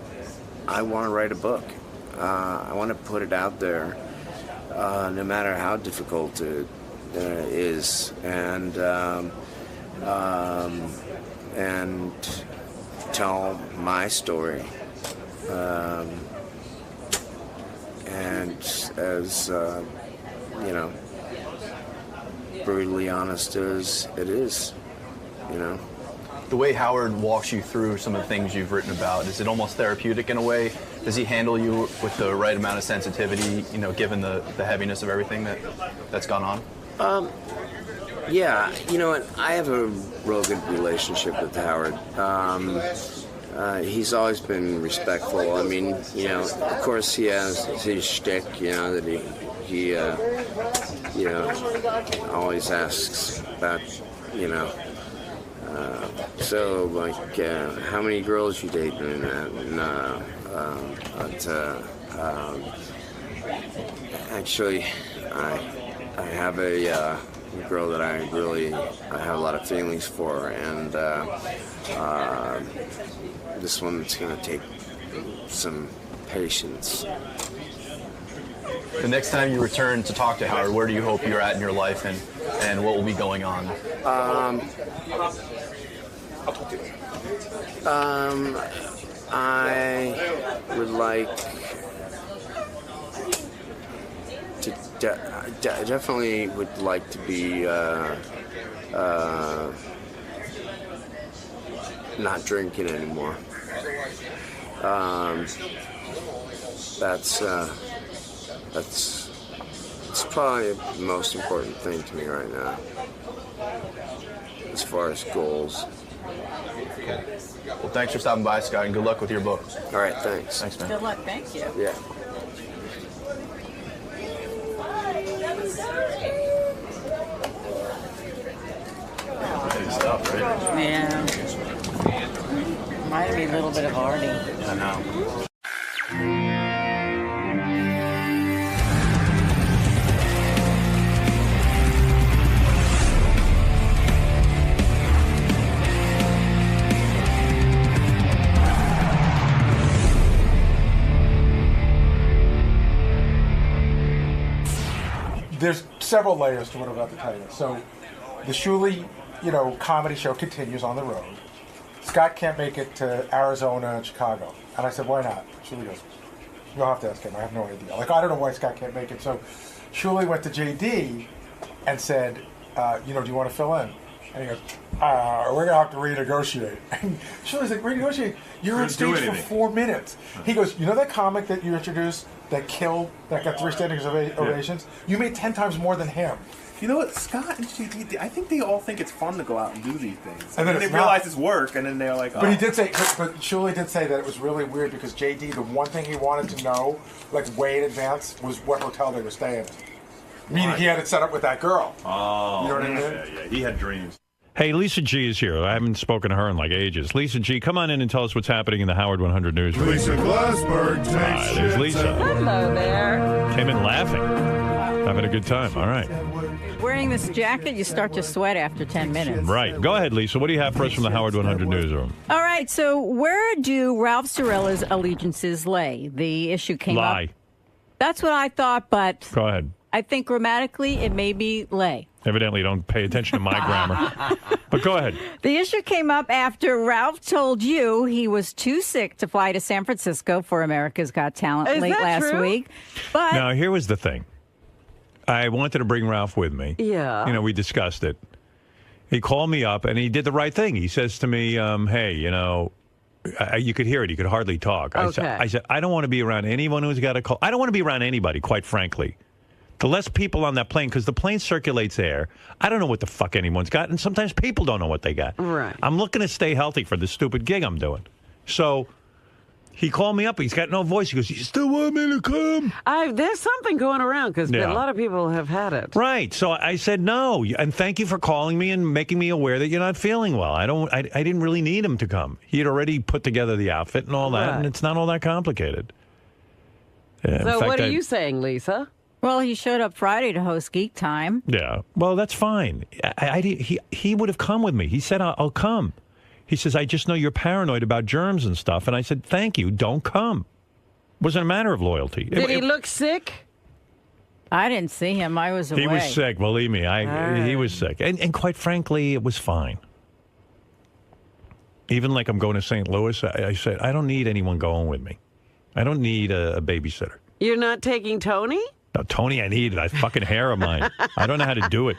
I want to write a book. I want to put it out there, no matter how difficult it is, and tell my story. And as, you know, brutally honest as it is, you know. The way Howard walks you through some of the things you've written about, is it almost therapeutic in a way? Does he handle you with the right amount of sensitivity, you know, given the heaviness of everything that's gone on? Yeah, you know what, I have a real good relationship with Howard. He's always been respectful. I mean, you know, of course he has his shtick, you know, that he you know, always asks about, you know, so like, how many girls you dating and that, and actually, I have a girl that I have a lot of feelings for, and this one's gonna take some patience. The next time you return to talk to Howard, where do you hope you're at in your life, and what will be going on? I would like to definitely would like to be not drinking anymore. It's probably the most important thing to me right now, as far as goals. Well, thanks for stopping by, Scott, and good luck with your book. All right, thanks. Thanks, man. Good luck. Thank you. Yeah. Good stuff, right? Yeah. Might be a little bit of Artie. I know. There's several layers to what I'm about to tell you. So, the Shuley, you know, comedy show continues on the road. Scott can't make it to Arizona and Chicago. And I said, why not? Shuley goes, you'll have to ask him. I have no idea. Like, I don't know why Scott can't make it. So, Shuley went to JD and said, you know, do you want to fill in? And he goes, we're going to have to renegotiate. And Shuley's like, renegotiate? You're on stage for 4 minutes. He goes, you know that comic that you introduced that got 3 standing ovations? You made 10 times more than him. You know what, Scott and JD, I think they all think it's fun to go out and do these things. And then they realize it's work, and then they're like, oh. But he did say, but Shuley did say that it was really weird because JD, the one thing he wanted to know, like way in advance, was what hotel they were staying in. Meaning he had it set up with that girl. Oh, you know what I mean? Yeah, he had dreams. Hey, Lisa G is here. I haven't spoken to her in like ages. Lisa G, come on in and tell us what's happening in the Howard 100 newsroom. Lisa Glassberg takes There's shit. Lisa. Hello there. Came in laughing. Having a good time. All right. Wearing this jacket, you start to sweat after 10 minutes. Right. Go ahead, Lisa. What do you have for us from the Howard 100 newsroom? All right, so where do Ralph Cirella's allegiances lay? The issue came up. Lie. That's what I thought, but Go ahead. I think grammatically it may be lay. Evidently, don't pay attention to my grammar. But go ahead. The issue came up after Ralph told you he was too sick to fly to San Francisco for America's Got Talent Is late that last true? week. But Now, here was the thing. I wanted to bring Ralph with me. Yeah. You know, we discussed it. He called me up, and he did the right thing. He says to me, hey, you know, you could hear it. He could hardly talk. I said, I don't want to be around anyone who's got a cold. I don't want to be around anybody, quite frankly. The less people on that plane, because the plane circulates air. I don't know what the fuck anyone's got, and sometimes people don't know what they got. Right. I'm looking to stay healthy for this stupid gig I'm doing. So he called me up. He's got no voice. He goes, you still want me to come? There's something going around because Yeah. a lot of people have had it. Right. So I said no, and thank you for calling me and making me aware that you're not feeling well. I didn't really need him to come. He had already put together the outfit and all that, and it's not all that complicated. So what are you saying, Lisa? well, he showed up Friday to host Geek Time. Yeah. Well, that's fine. He would have come with me. He said, I'll come. He says, I just know you're paranoid about germs and stuff. And I said, thank you. Don't come. Wasn't a matter of loyalty. Did he look sick? I didn't see him. I was away. He was sick. Believe me. He was sick. And quite frankly, it was fine. Even like I'm going to St. Louis, I said, I don't need anyone going with me. I don't need a babysitter. You're not taking Tony? No, Tony, I need it. I fucking hair of mine. I don't know how to do it.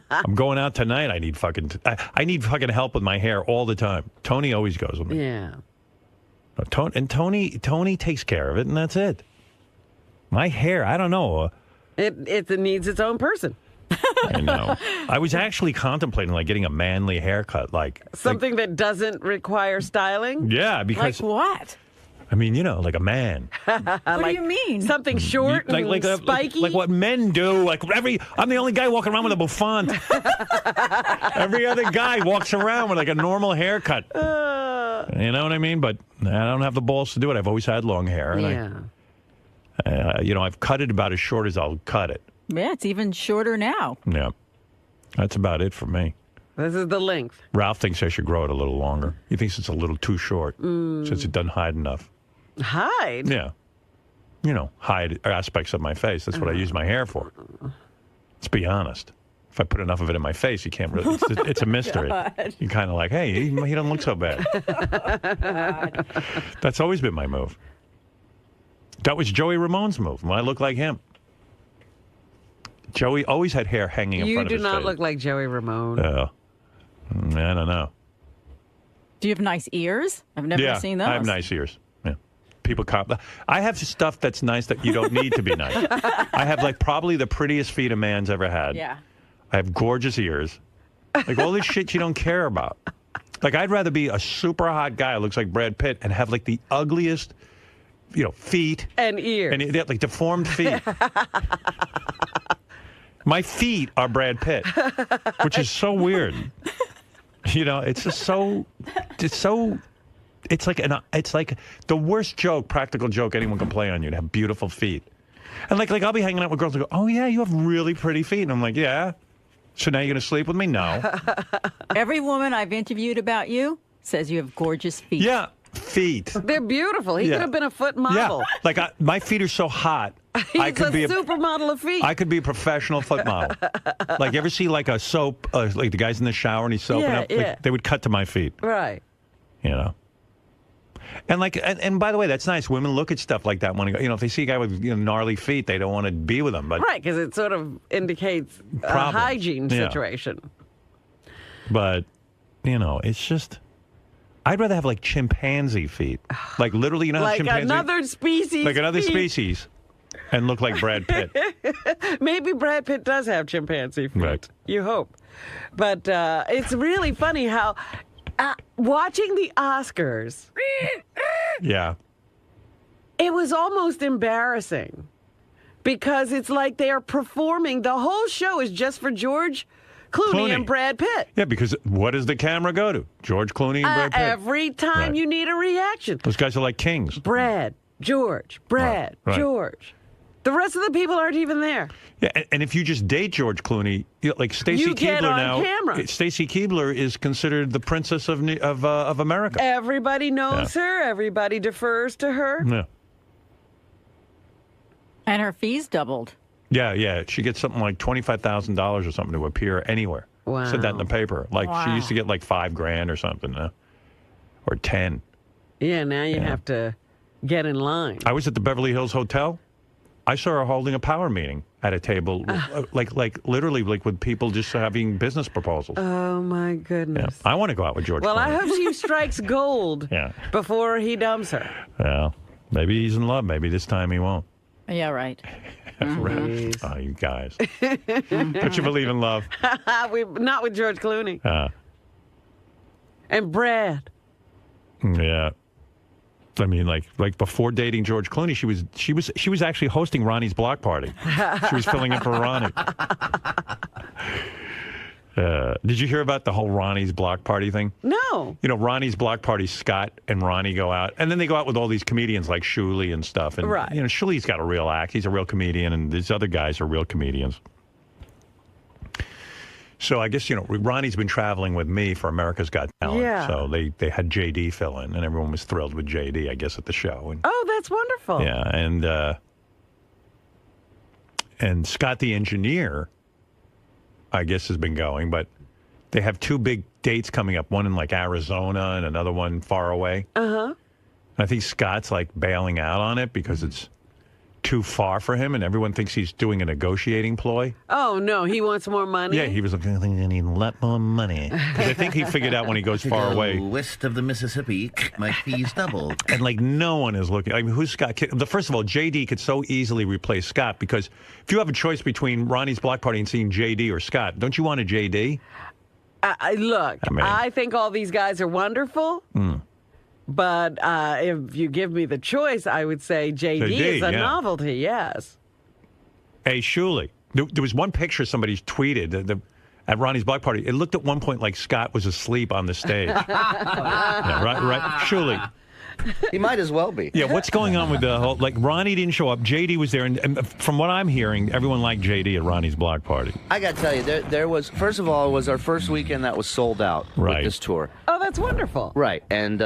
I'm going out tonight. I need fucking help with my hair all the time. Tony always goes with me. Yeah. Tony takes care of it, and that's it. My hair, I don't know. It needs its own person. I know. I was actually contemplating like getting a manly haircut, Something that doesn't require styling? Yeah, because Like what? I mean, you know, like a man. What do you mean? Something short and spiky? like what men do. I'm the only guy walking around with a bouffant. Every other guy walks around with like a normal haircut. You know what I mean? But I don't have the balls to do it. I've always had long hair. And I've cut it about as short as I'll cut it. Yeah, it's even shorter now. Yeah. That's about it for me. This is the length. Ralph thinks I should grow it a little longer. He thinks it's a little too short since it doesn't hide enough. Hide? Yeah. You know, hide aspects of my face. That's what I use my hair for. Let's be honest. If I put enough of it in my face, you can't really. It's a mystery. You're kind of like, hey, he doesn't look so bad. That's always been my move. That was Joey Ramone's move. I look like him. Joey always had hair hanging in front of his face. You do not look like Joey Ramone. I don't know. Do you have nice ears? I've never seen those. I have nice ears. Yeah. People I have stuff that's nice that you don't need to be nice. I have like probably the prettiest feet a man's ever had. Yeah. I have gorgeous ears. Like all this shit you don't care about. Like I'd rather be a super hot guy who looks like Brad Pitt and have like the ugliest, feet. And ears. And like deformed feet. My feet are Brad Pitt, which is so weird. It's just so, it's like the worst joke, practical joke anyone can play on you to have beautiful feet. And like I'll be hanging out with girls and go, oh yeah, you have really pretty feet. And I'm like, yeah. So now you're going to sleep with me? No. Every woman I've interviewed about you says you have gorgeous feet. Yeah. Feet. They're beautiful. He could have been a foot model. Yeah. Like my feet are so hot. I could be a supermodel of feet. I could be a professional foot model. Like, you ever see like a soap, like the guy's in the shower and he's soaping up? Like, they would cut to my feet. Right. And and by the way, that's nice. Women look at stuff like that when if they see a guy with gnarly feet, they don't want to be with him. But right, because it sort of indicates a hygiene situation. But it's just. I'd rather have like chimpanzee feet, like literally, like chimpanzee, another species, like another species, and look like Brad Pitt. Maybe Brad Pitt does have chimpanzee feet. Right. You hope, but it's really funny how watching the Oscars. Yeah. It was almost embarrassing because it's like they are performing. The whole show is just for George Clooney and Brad Pitt. Yeah, because what does the camera go to? George Clooney and Brad Pitt. Every time you need a reaction. Those guys are like kings. Brad, George, George. The rest of the people aren't even there. Yeah, and if you just date George Clooney, like Stacy Keibler now. Camera. Stacy Keibler is considered the princess of America. Everybody knows her. Everybody defers to her. Yeah. And her fees doubled. Yeah. She gets something like $25,000 or something to appear anywhere. Wow. Said that in the paper. Like she used to get like $5,000 or something, or 10. Yeah, now you have to get in line. I was at the Beverly Hills Hotel. I saw her holding a power meeting at a table, like literally like with people just having business proposals. Oh my goodness! Yeah. I want to go out with George. Well, Clooney. I hope she strikes gold before he dumps her. Well, maybe he's in love. Maybe this time he won't. Yeah, right. Oh, you guys! Don't you believe in love? Not with George Clooney. And Brad. Yeah. I mean, like before dating George Clooney, she was actually hosting Ronnie's block party. She was filling in for Ronnie. Did you hear about the whole Ronnie's block party thing? No. You know, Ronnie's block party, Scott and Ronnie go out, and then they go out with all these comedians like Shuley and stuff. And you know, Shuley's got a real act; he's a real comedian, and these other guys are real comedians. So I guess, you know, Ronnie's been traveling with me for America's Got Talent. Yeah. So they had JD fill in, and everyone was thrilled with JD, I guess, at the show. And, oh, that's wonderful. Yeah, and Scott the engineer, I guess, has been going, but they have 2 big dates coming up, one in like Arizona and another one far away. I think Scott's like bailing out on it because it's too far for him, and everyone thinks he's doing a negotiating ploy. Oh, no, he wants more money? Yeah, he was like, I think I need a lot more money. Because I think he figured out when he goes far away. West of the Mississippi, my fees doubled. And like no one is looking. I mean, who's Scott? First of all, JD could so easily replace Scott, because if you have a choice between Ronnie's block party and seeing JD or Scott, don't you want a JD? Look, I think all these guys are wonderful. But if you give me the choice, I would say JD is a novelty, yes. Hey, Shuley, there was one picture somebody tweeted at Ronnie's block party. It looked at one point like Scott was asleep on the stage. Right, Shuley. He might as well be. Yeah, what's going on with the whole, like, Ronnie didn't show up, JD was there, and from what I'm hearing, everyone liked JD at Ronnie's block party. I got to tell you, there was, first of all, it was our first weekend that was sold out with this tour. Oh, that's wonderful. Right, and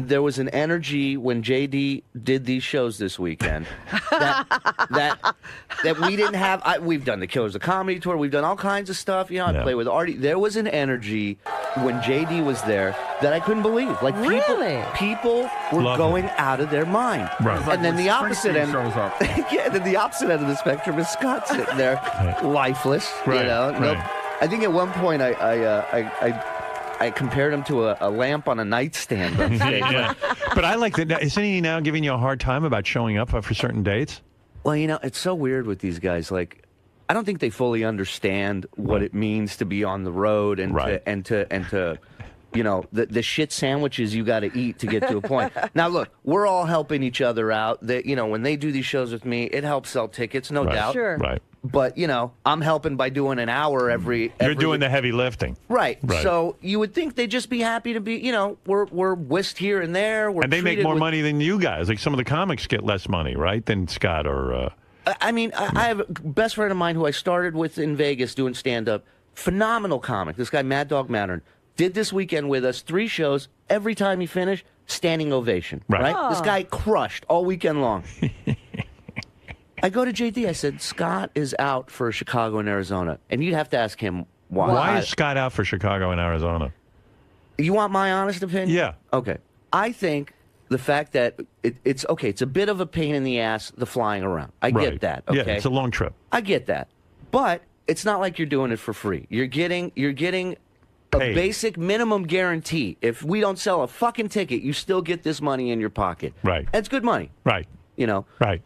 there was an energy when JD did these shows this weekend that we didn't have. We've done the Killers of Comedy tour. We've done all kinds of stuff. You know, I play with Artie. There was an energy when JD was there that I couldn't believe. Like people were going out of their mind. Right. Like and then the opposite end shows up. yeah. Then the opposite end of the spectrum is Scott sitting there, lifeless. Right. You know. Right. I think at one point I compared him to a lamp on a nightstand on stage. But I like that. Isn't he now giving you a hard time about showing up for certain dates? Well, you know, it's so weird with these guys. Like, I don't think they fully understand what it means to be on the road and to you know, the shit sandwiches you got to eat to get to a point. Now, look, we're all helping each other out. You know, when they do these shows with me, it helps sell tickets, no doubt. Sure. Right. But, you know, I'm helping by doing an hour every You're doing the heavy lifting. Right. So you would think they'd just be happy to be, you know, we're whisked here and there. And they make more money than you guys. Like some of the comics get less money, right, than Scott or... I mean, I have a best friend of mine who I started with in Vegas doing stand-up. Phenomenal comic. This guy, Mad Dog Mattern, did this weekend with us, 3 shows. Every time he finished, standing ovation. Right? This guy crushed all weekend long. I go to JD. I said, Scott is out for Chicago and Arizona. And you'd have to ask him why. Why is Scott out for Chicago and Arizona? You want my honest opinion? Yeah. Okay. I think the fact that it's okay, it's a bit of a pain in the ass, the flying around. I get that. Okay. Yeah, it's a long trip. I get that. But it's not like you're doing it for free. You're getting a basic minimum guarantee. If we don't sell a fucking ticket, you still get this money in your pocket. Right. That's good money. Right. You know. Right.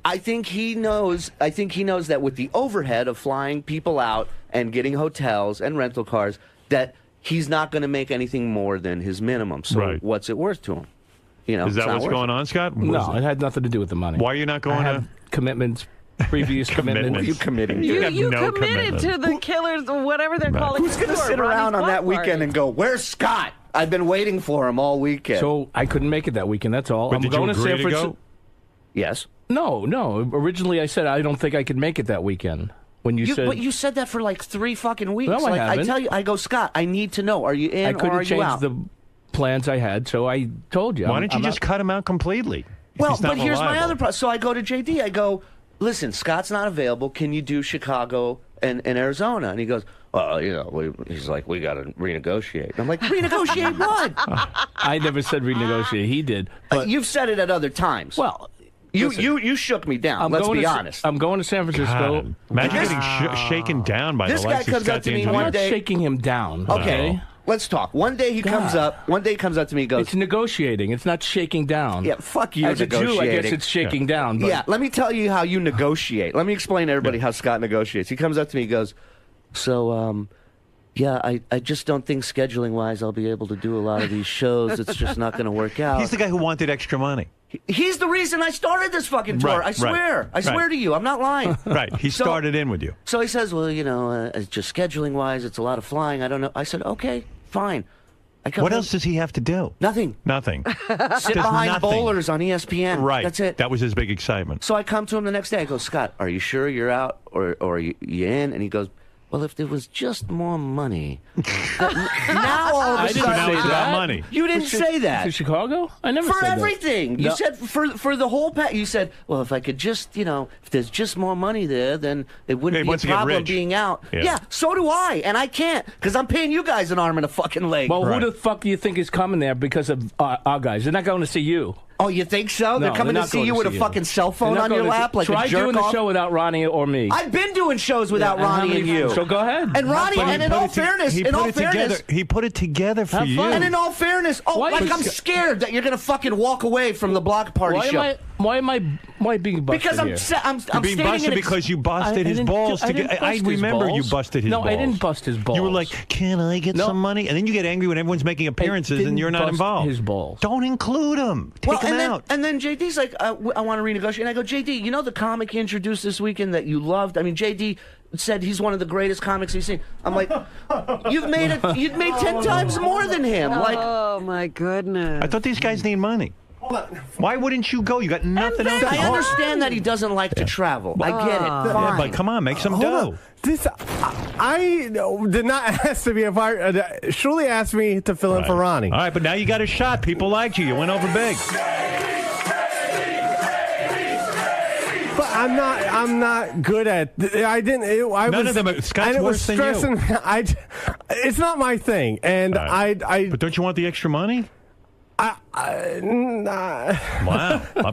I think he knows that with the overhead of flying people out and getting hotels and rental cars, that he's not going to make anything more than his minimum. So what's it worth to him? You know, is that what's going on, Scott? No, it had nothing to do with the money. Why are you not going to commitments? Previous commitments. What are you committing? You committed to the Killers, whatever they're calling. Who's going to sit around on that weekend and go, "Where's Scott? I've been waiting for him all weekend." So I couldn't make it that weekend. That's all. But I'm did going you to agree San to Francisco. go? Yes. No. Originally, I said I don't think I could make it that weekend. When but you said that for like 3 fucking weeks. No, I haven't. I tell you, I go, Scott, I need to know. Are you in I couldn't or are you out? change the plans I had, so I told you. Why don't you just cut him out completely? Well, but here's my other problem. So I go to JD. I go, listen, Scott's not available. Can you do Chicago and Arizona? And he goes, well, he's like, we got to renegotiate. And I'm like, renegotiate what? I never said renegotiate. He did. But you've said it at other times. Well, you shook me down. Let's be honest. I'm going to San Francisco. God, imagine getting shaken down by this the guy comes up to me one day. I'm not shaking him down. Okay. Let's talk. One day he comes up. One day he comes up to me and goes, it's negotiating. It's not shaking down. Yeah, fuck you, As a negotiating. Jew, I guess it's shaking down. But. Yeah, let me tell you how you negotiate. Let me explain to everybody how Scott negotiates. He comes up to me and goes, so, yeah, I just don't think scheduling-wise I'll be able to do a lot of these shows. It's just not going to work out. He's the guy who wanted extra money. He's the reason I started this fucking tour. Right, I swear. right, I swear to you. I'm not lying. Right. He started in with you. So he says, well, just scheduling-wise, it's a lot of flying. I don't know. I said, okay, fine. What else does he have to do? Nothing. Sit behind bowlers on ESPN. Right. That's it. That was his big excitement. So I come to him the next day. I go, Scott, are you sure you're out or are you in? And he goes, well, if there was just more money. Now all of a sudden, I didn't say that. Money. You didn't say that. For Chicago? I never for said that. everything. You said for the whole pack. You said, well, if I could just, if there's just more money there, then it wouldn't be a problem being out. Yeah, so do I, and I can't because I'm paying you guys an arm and a fucking leg. Well, who the fuck do you think is coming there because of our guys? They're not going to see you. Oh, you think so? They're coming to see you with a fucking cell phone on your lap like a jerk off? Try doing the show without Ronnie or me. I've been doing shows without Ronnie and you. So go ahead. And Ronnie, and in all fairness, he put it together for you. And in all fairness, I'm scared that you're going to fucking walk away from the block party show. Why am I being busted because I'm being busted because you busted his balls. I remember you busted his balls. No, I didn't bust his balls. You were like, can I get some money? And then you get angry when everyone's making appearances and you're not involved. His balls. Don't include him. Take him out. And then JD's like, I want to renegotiate. And I go, JD, you know the comic you introduced this weekend that you loved? I mean, JD said he's one of the greatest comics he's seen. I'm like, you've made 10 times more than him. Like, oh my goodness. I thought these guys need money. Why wouldn't you go? You got nothing else. I understand that he doesn't like to travel. I get it. Fine. Yeah, but come on, make some dough. I did not ask to be a part. Shirley asked me to fill in for Ronnie. All right, but now you got a shot. People liked you. You went over big. But I'm not good at. I didn't. None of them. Scott's worse than you. It's not my thing, and But don't you want the extra money? Wow,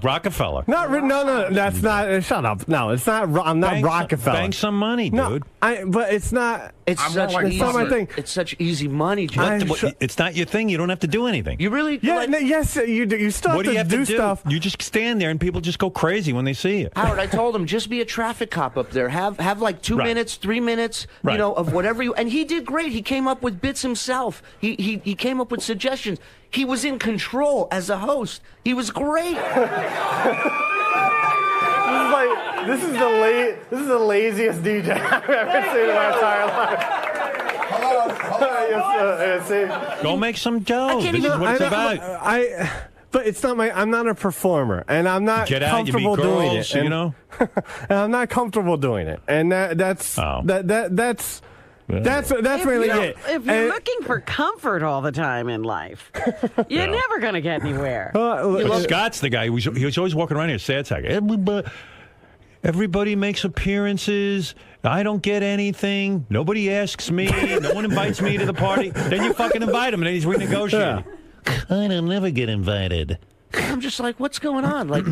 Rockefeller. No, that's not. Shut up. No, it's not. I'm not Rockefeller. Bank some money, dude. But it's not. It's not my thing. It's such easy money, Joe. It's not your thing. You don't have to do anything. You really? Yes, you do. You still have to do stuff. You just stand there, and people just go crazy when they see you. Howard, I told him just be a traffic cop up there. Have like 2 minutes, 3 minutes, of whatever you. And he did great. He came up with bits himself. He came up with suggestions. He was in control as a host. He was great. This is the laziest DJ I've ever seen in my entire life. Go make some dough. This is what it's about. But it's not I'm not a performer, and I'm not comfortable doing it. And I'm not comfortable doing it, and that's really it. If you're looking for comfort all the time in life, you're never going to get anywhere. Scott's the guy. He was always walking around here, sad sack. Everybody makes appearances. I don't get anything. Nobody asks me. No one invites me to the party. Then you fucking invite him, and then he's renegotiating. I don't never get invited. I'm just like, what's going on? Like,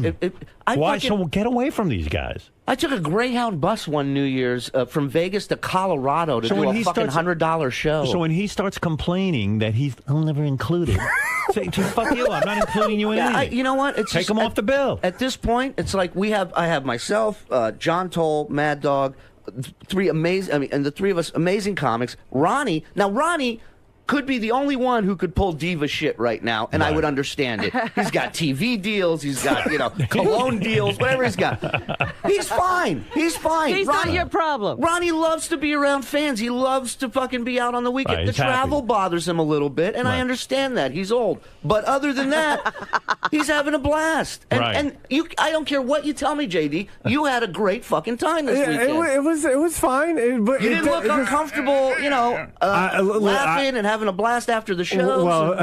why? So get away from these guys. I took a Greyhound bus one New Year's from Vegas to Colorado to do a fucking $100 show. So when he starts complaining that I'm never included, say, fuck you, I'm not including you in anything. You know what? Take him off the bill. At this point, it's like I have myself, John Toll, Mad Dog, and the three of us amazing comics. Ronnie could be the only one who could pull diva shit right now, and I would understand it. He's got TV deals, he's got, cologne deals, whatever he's got. He's fine. He's not your problem. Ronnie loves to be around fans. He loves to fucking be out on the weekend. The travel bothers him a little bit, and I understand that. He's old. But other than that, he's having a blast. And I don't care what you tell me, JD, you had a great fucking time this weekend. It was fine. But you didn't look uncomfortable, laughing and having having a blast after the show. Well,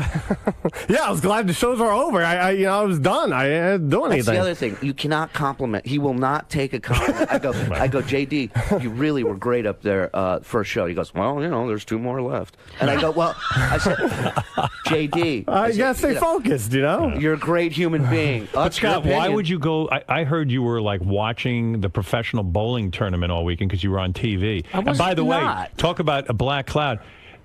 yeah, I was glad the shows were over. I was done. I didn't do anything. That's the other thing. You cannot compliment. He will not take a compliment. I go, JD, you really were great up there for a show. He goes, well, there's 2 more left. And I go, well, I said, JD. You gotta stay focused, You're a great human being. But Scott, why would you go? I heard you were like watching the professional bowling tournament all weekend because you were on TV. And by the way, talk about a black cloud.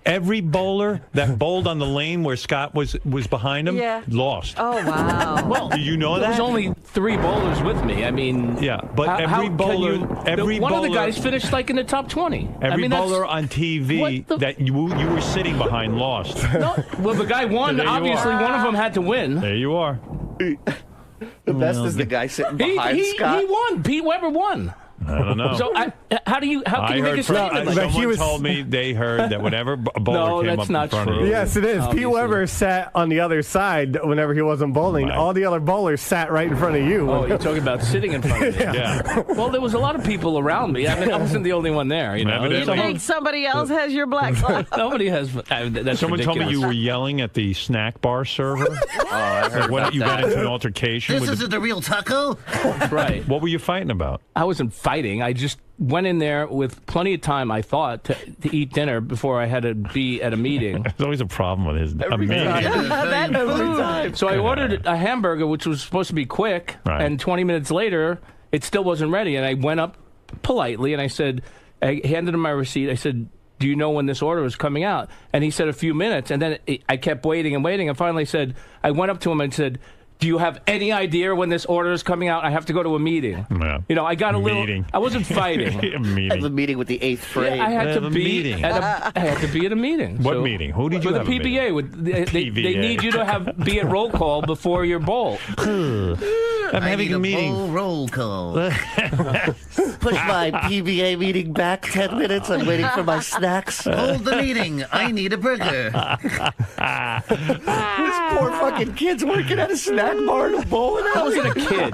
Every bowler that bowled on the lane where Scott was behind him lost. Oh, wow. Well, do you know that? There was only 3 bowlers with me. I mean, yeah, but every bowler, one of the guys finished like in the top 20. Every bowler on TV that you were sitting behind lost. No, well, the guy won. Obviously, one of them had to win. There you are. The best is the guy sitting behind Scott. He won. Pete Weber won. I don't know. So how can you make a statement like that? Someone told me they heard that whenever a bowler came up in front of you. Yes, it is. Obviously. Pete Weber sat on the other side whenever he wasn't bowling. Right. All the other bowlers sat right in front of you. Oh, you're talking about sitting in front of me. Yeah. Well, there was a lot of people around me. I mean, I wasn't the only one there. You think somebody else has your black cloud? Nobody has. That's Someone told me you were yelling at the snack bar server. I heard about you got that. into an altercation. This isn't a real taco. Right. What were you fighting about? I wasn't fighting. I just went in there with plenty of time, I thought, to eat dinner before I had to be at a meeting. There's always a problem with his Every time. So I ordered a hamburger, which was supposed to be quick, and 20 minutes later, it still wasn't ready. And I went up politely, and I handed him my receipt. I said, do you know when this order is coming out? And he said a few minutes, and then I kept waiting and waiting, and finally I went up to him and said, do you have any idea when this order is coming out? I have to go to a meeting. Yeah. I got a little. I wasn't fighting. I have a meeting with the 8th grade. Yeah, I had to be at a meeting. What meeting? Who did you have? The PBA. They need you to be at roll call before your bowl. I'm having a meeting. Bowl roll call. Push my PBA meeting back 10 minutes. I'm waiting for my snacks. Hold the meeting. I need a burger. This poor fucking kid's working at a snack bar in a bowling alley. I wasn't a kid.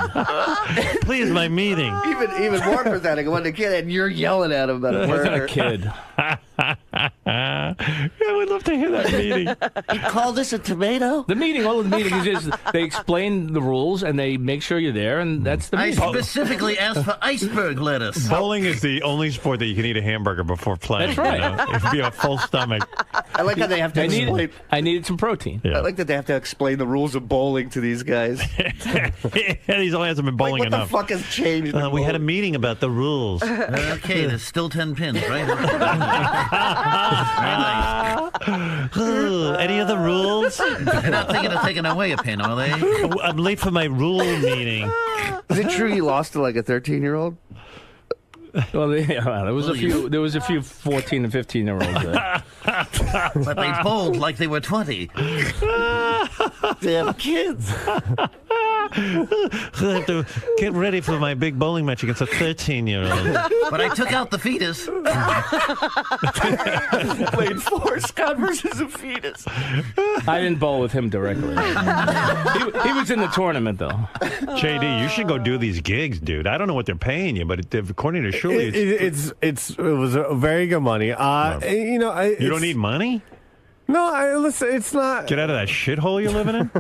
Please, my meeting. Even more pathetic. I wasn't a kid, and you're yelling at him about a burger. I wasn't a kid. Yeah, we'd love to hear that meeting. You call this a tomato? The meeting, all of the meetings is they explain the rules and they make sure you're there, and that's the meeting. I specifically asked for iceberg lettuce. Bowling is the only sport that you can eat a hamburger before playing. That's right. It'd be a full stomach. I like how they have to explain. I needed some protein. Yeah. I like that they have to explain the rules of bowling to these guys. These only hasn't been bowling what enough. What the fuck has changed? We had a meeting about the rules. Okay, there's still 10 pins, right? Very nice. Any other rules? They're not thinking of taking away a pin, are they? I'm late for my rule meeting. Is it true you lost to like a 13-year-old? Well, there was a few 14 and 15-year-olds there. But they bowled like they were 20. Damn kids. I have to get ready for my big bowling match against a 13-year-old. But I took out the fetus. Played four Scott versus a fetus. I didn't bowl with him directly. He was in the tournament, though. JD, you should go do these gigs, dude. I don't know what they're paying you, but according to Shuli, it was a very good money. You don't need money. No, listen, it's not. Get out of that shithole you're living in.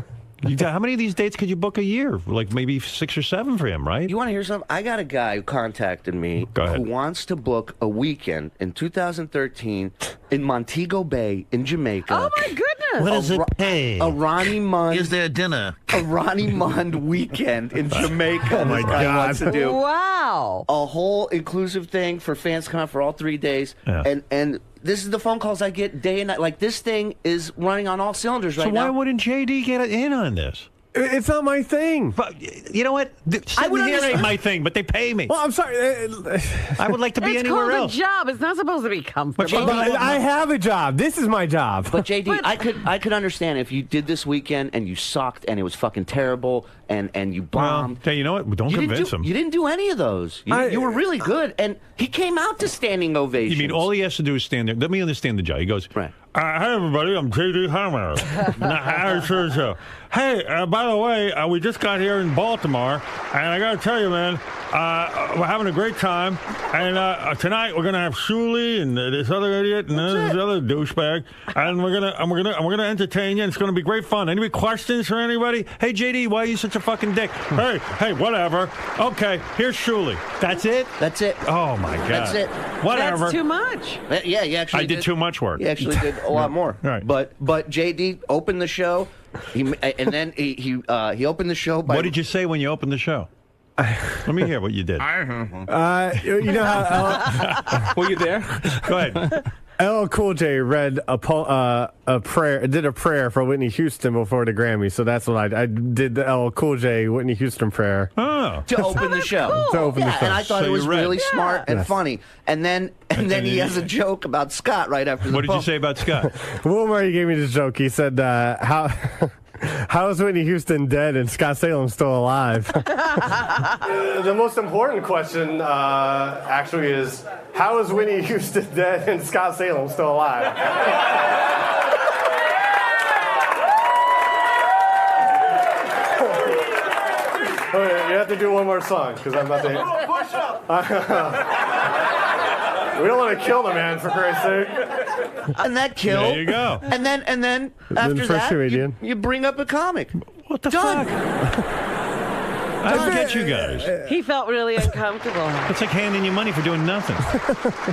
How many of these dates could you book a year? Like maybe 6 or 7 for him, right? You want to hear something? I got a guy who contacted me who wants to book a weekend in 2013 in Montego Bay in Jamaica. Oh, my goodness. What does it pay? A Ronnie Mund. Is there dinner? A Ronnie Mund weekend in Jamaica. Oh, my God. Wants to do. Wow. A whole inclusive thing for fans to come out for all 3 days. Yeah. And this is the phone calls I get day and night. Like, this thing is running on all cylinders right now. So why wouldn't JD get in on this? It's not my thing. But you know what? Sitting here ain't my thing, but they pay me. Well, I'm sorry. I would like to be anywhere else. It's called a job. It's not supposed to be comfortable. But I have a job. This is my job. But JD, I could understand if you did this weekend and you sucked and it was fucking terrible and you bombed. Well, you know what? Don't convince him. You didn't do any of those. You were really good, and he came out to standing ovations. You mean all he has to do is stand there? Let me understand the job. He goes, right. Hi, everybody. I'm JD Hammer. Hey, by the way, we just got here in Baltimore, and I got to tell you, man, we're having a great time. And tonight we're gonna have Shuli and this other idiot and this other douchebag, and we're gonna entertain you. And it's gonna be great fun. Any questions for anybody? Hey JD, why are you such a fucking dick? Hey, whatever. Okay, here's Shuli. That's it. That's it. Oh my God. That's it. Whatever. That's too much. Yeah, you actually. I did too much work. You actually did a lot more. Right. But JD opened the show, and then he opened the show by. What did you say when you opened the show? Let me hear what you did. You know how Were you there? Go ahead. LL Cool J read a prayer, did a prayer for Whitney Houston before the Grammy, so that's what I did. The LL Cool J Whitney Houston prayer to open the show. To open the show. And I thought it was really smart and funny. And then he has a joke about Scott right after the What did you say about Scott? Will Murray gave me this joke. He said, how is Whitney Houston dead and Scott Salem still alive? The most important question, actually, is how is Whitney Houston dead and Scott Salem still alive? Okay, you have to do one more song because I'm about to. Push up. We don't want to kill the man, for Christ's sake. And that killed. There you go. And then after that, you bring up a comic. What the fuck? I don't get you guys. He felt really uncomfortable. It's like handing you money for doing nothing.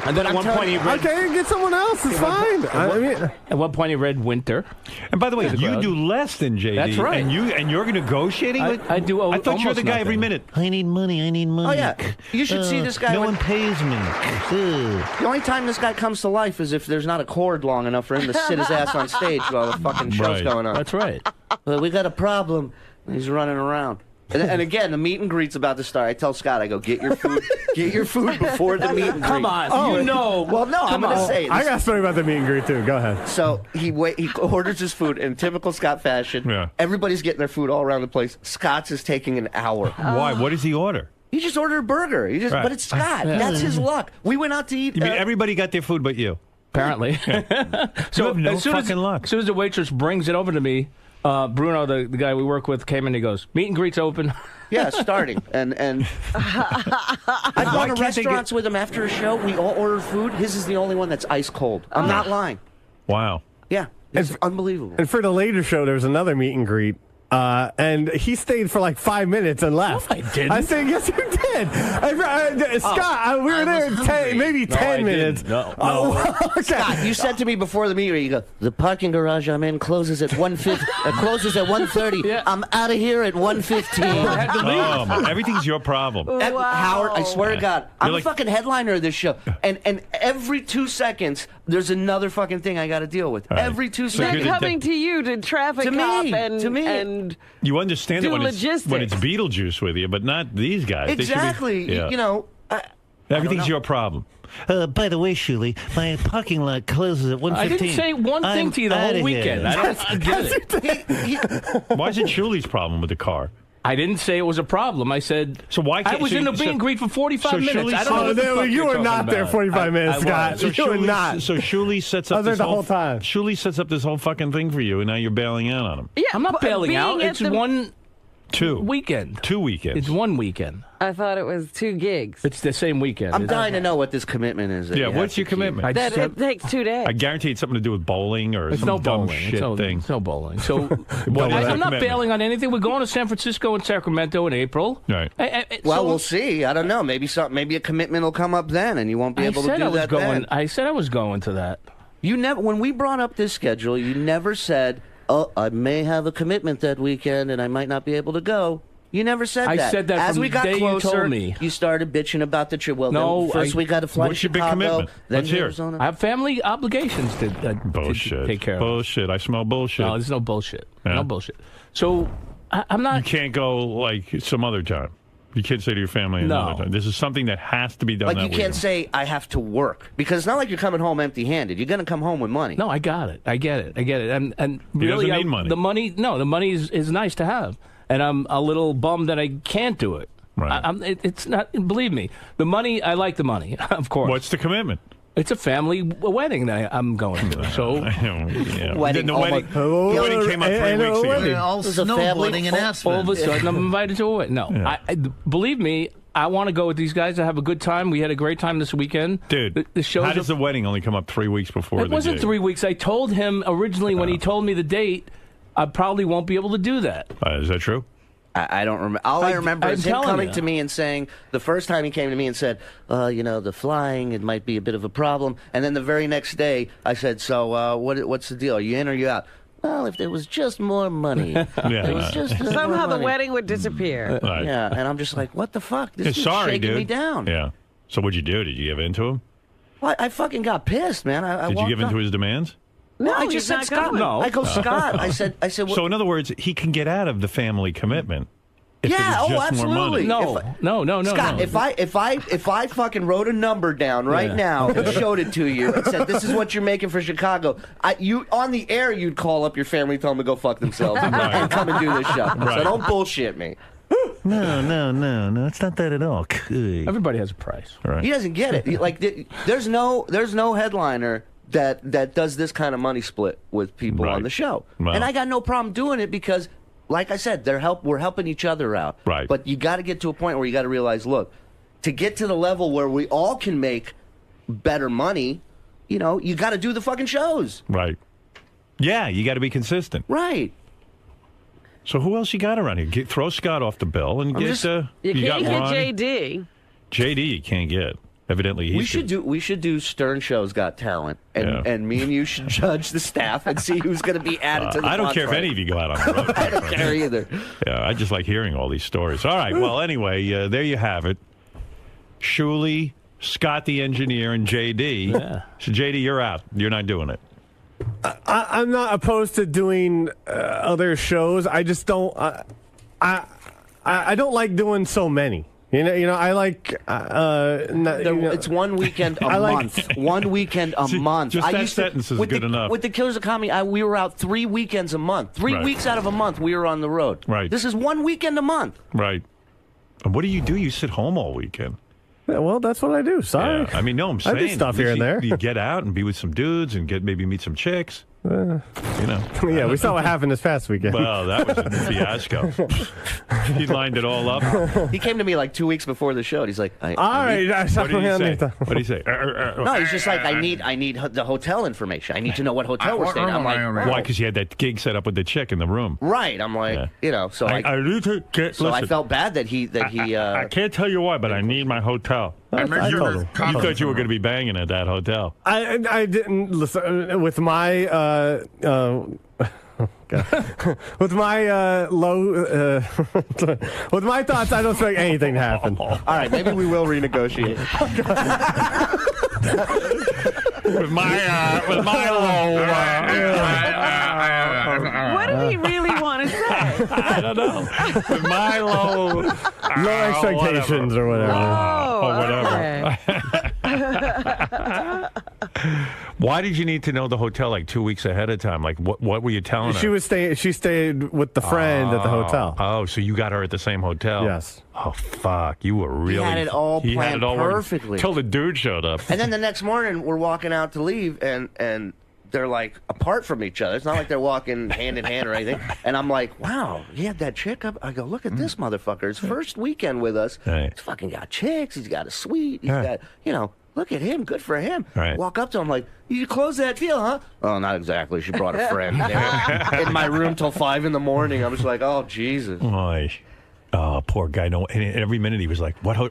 And then at one point he read. Okay, get someone else. It's fine. At one point he read Winter. And by the way, you do less than JD. That's right. And you're negotiating with. I do. I thought you were the guy nothing. every minute. I need money. Oh yeah, you should see this guy. No one pays me. The only time this guy comes to life is if there's not a cord long enough for him to sit his ass on stage while the fucking show's going on. That's right. Well, we got a problem. He's running around. And again, the meet and greet's about to start. I tell Scott, I go, get your food before the meet and greet. Come on, you know. Well, no, I'm going to say it. I got a story about the meet and greet, too. Go ahead. So he orders his food in typical Scott fashion. Yeah. Everybody's getting their food all around the place. Scott's is taking an hour. Why? What does he order? He just ordered a burger. Right. But it's Scott. That's his luck. We went out to eat. You mean everybody got their food but you? Apparently. So have no fucking luck. As soon as the waitress brings it over to me, Bruno, the guy we work with, came in and he goes, meet and greet's open. Yeah, starting. And I've gone to restaurants with him after a show. We all order food. His is the only one that's ice cold. I'm not lying. Wow. Yeah. It's unbelievable. And for the later show, there was another meet and greet. And he stayed for like 5 minutes and left. No, I didn't. I said, yes, you did. Scott, we were there maybe 10 minutes. No. Okay. Scott, you said to me before the meeting, you go, the parking garage I'm in closes at 1:50. Closes at 1:30. Yeah. I'm out of here at 1:15. Oh, everything's your problem. Howard, I swear to God, I'm like- the fucking headliner of this show. And every 2 seconds, there's another fucking thing I got to deal with. Right. Every 2 So seconds. They're coming to you to traffic cop and You understand it do when logistics. it's Beetlejuice with you, but not these guys. They should be- Exactly. yeah. You know. Everything's your problem. By the way, Shuli, my parking lot closes at 1:15. I didn't say one thing to you the whole weekend. I don't get it. Why is it Shuli's problem with the car? I didn't say it was a problem. I said so. Why can't I was in the meet and greet for 45 minutes. Shuli- I don't know what the fuck you you're were talking not there about. 45 minutes, Scott. So You were not. So Shuli sets I up was there this the whole time. Shuli sets up this whole fucking thing for you, and now you're bailing out on him. Yeah, I'm not bailing out. being at It's the- one Two weekend. 2 weekends. It's one weekend. I thought it was 2 gigs. It's the same weekend. I'm dying to know what this commitment is. Yeah, what's your commitment? I That just- it takes 2 days. I guarantee it's something to do with bowling or It's some no dumb bowling. shit It's no, thing. It's no bowling. So What is I'm the not commitment? bailing on anything. We're going to San Francisco and Sacramento in April. Right. Well, we'll see. I don't know. Maybe a commitment will come up then, and you won't be able to do that then. I said I was going to that. You never. When we brought up this schedule, you never said, "Oh, I may have a commitment that weekend, and I might not be able to go." You never said I that. said that as from we got the day you closer. told me. You started bitching about the trip. Well, No, then first we got to fly to What's your big Chicago. commitment? Then Let's hear it. Arizona. I have family obligations to Bullshit. take care of. Bullshit. I smell bullshit. No, there's no bullshit. Yeah. No bullshit. So I'm not. You can't go like some other time. You can't say to your family No. another time. This is something that has to be done Like that you can't weekend. say I have to work because it's not like you're coming home empty-handed. You're going to come home with money. No, I got it. I get it. And He really, doesn't need money. The money. No, the money is nice to have, and I'm a little bummed that I can't do it. Right. It's not. Believe me, the money. I like the money, of course. What's the commitment? It's a family wedding that I'm going to. So yeah. Wedding. The wedding came up 3 weeks ago. All It was a family snowboarding in full- Aspen. all of a sudden, I'm invited to a wedding. No, Yeah. believe me, I want to go with these guys. I have a good time. We had a great time this weekend. Dude, the shows how does the wedding only come up 3 weeks before It wasn't 3 weeks. I told him originally when he told me the date, I probably won't be able to do that. Is that true? I don't remember. All I remember is him coming to me and saying, the first time he came to me and said, the flying, it might be a bit of a problem. And then the very next day, I said, so what's the deal? Are you in or you out? Well, if there was just more money. Somehow the wedding would disappear. Right. Yeah, and I'm just like, what the fuck? This is sorry, shaking dude. me down. Yeah. So what'd you do? Did you give in to him? Well, I fucking got pissed, man. Did you give in to his demands? No, I just said Scott. No. I go, Scott. I said. What? So in other words, he can get out of the family commitment. If Yeah, it was just absolutely. More money. No. Scott, if I fucking wrote a number down right now and showed it to you and said, this is what you're making for Chicago, you on the air, you'd call up your family, tell them to go fuck themselves and come and do this show. Right. So don't bullshit me. No, it's not that at all. Everybody has a price. Right. He doesn't get it. There's no headliner that does this kind of money split with people on the show. Well. And I got no problem doing it because, like I said, we're helping each other out. Right. But you got to get to a point where you got to realize, look, to get to the level where we all can make better money, you got to do the fucking shows. Right. Yeah, you got to be consistent. Right. So who else you got around here? Throw Scott off the bill and get. You can't got get Ron. JD. JD, you can't get. Evidently, We should do Stern Show's Got Talent, and me and you should judge the staff and see who's going to be added to the. I don't care if any of you go out on the road. I don't care either. Yeah, I just like hearing all these stories. All right, well, anyway, there you have it. Shuley, Scott the engineer, and JD. Yeah. So JD, you're out. You're not doing it. I'm not opposed to doing other shows. I just don't. I don't like doing so many. I like. It's one weekend a month. One weekend a month. Just that sentence is good enough. With the Killers of Comedy, we were out 3 weekends a month. 3 weeks out of a month, we were on the road. Right. This is one weekend a month. Right. And what do? You sit home all weekend. Yeah, well, that's what I do. Sorry. Yeah. I mean, no, I'm saying. I do stuff here and there. You get out and be with some dudes and maybe meet some chicks. Yeah, we saw what happened this past weekend. Well, that was a fiasco. He lined it all up. He came to me like 2 weeks before the show. And he's like, What did he say? No, he's just like, I need the hotel information. I need to know what hotel we're staying. I'm like, why? Because you had that gig set up with the chick in the room. Right. I'm like, so I need to get. So listen, I felt bad that he. I can't tell you why, but I need my hotel. I told him. You thought you were going to be banging at that hotel. I didn't listen with my with my low with my thoughts. I don't expect anything to happen. All right, maybe we will renegotiate. with my low. What did he really want to say? I don't know. With my low expectations or whatever. Okay. Why did you need to know the hotel like 2 weeks ahead of time? Like, what were you telling her? She stayed with the friend at the hotel. Oh, so you got her at the same hotel? Yes. Oh, fuck. You were really... He had it all planned perfectly. Until the dude showed up. And then the next morning, we're walking out to leave, and they're like apart from each other. It's not like they're walking hand in hand or anything. And I'm like, wow, he had that chick up. I go, look at this motherfucker. His first weekend with us. Right. He's fucking got chicks. He's got a suite. He's got, look at him. Good for him. Right. Walk up to him like, you closed that deal, huh? Oh, not exactly. She brought a friend. They were in my room till 5 in the morning. I was like, oh, Jesus. Oh, poor guy. No, and every minute he was like, what? He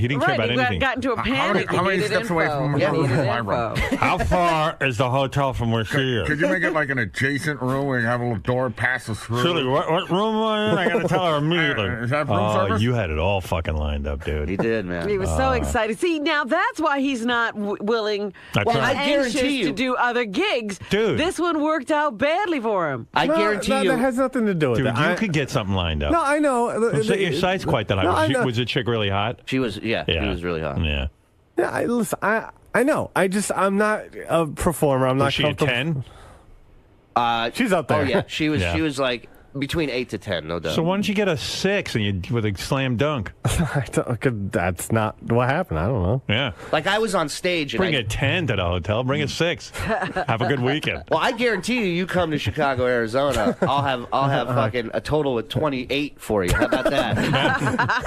didn't care about anything. He got into a panic. How many steps away from my room? How far is the hotel from where she is? Could you make it like an adjacent room where you have a little door passes through? Silly, what room am I in? I got to tell her immediately. Is that room service? You had it all fucking lined up, dude. He did, man. He was so excited. See, now that's why he's not willing That's and right. I guarantee anxious you. to do other gigs. Dude. This one worked out badly for him. I guarantee you. That has nothing to do with Dude, that. you could get something lined up. No, I know. Your side's quite that high. Was the chick really hot? She was, she was really hot. Yeah. Yeah, listen, I know. I'm not a performer. I'm not Was she a comfortable. 10? She's up there. Oh yeah, she was. Yeah. She was like between 8 to 10, no doubt. So why don't you get a 6 and with a slam dunk? That's not what happened. I don't know. Yeah. Like I was on stage. And Bring a 10 to the hotel. Bring a 6. Have a good weekend. Well, I guarantee you come to Chicago, Arizona, I'll have fucking a total of 28 for you. How about that?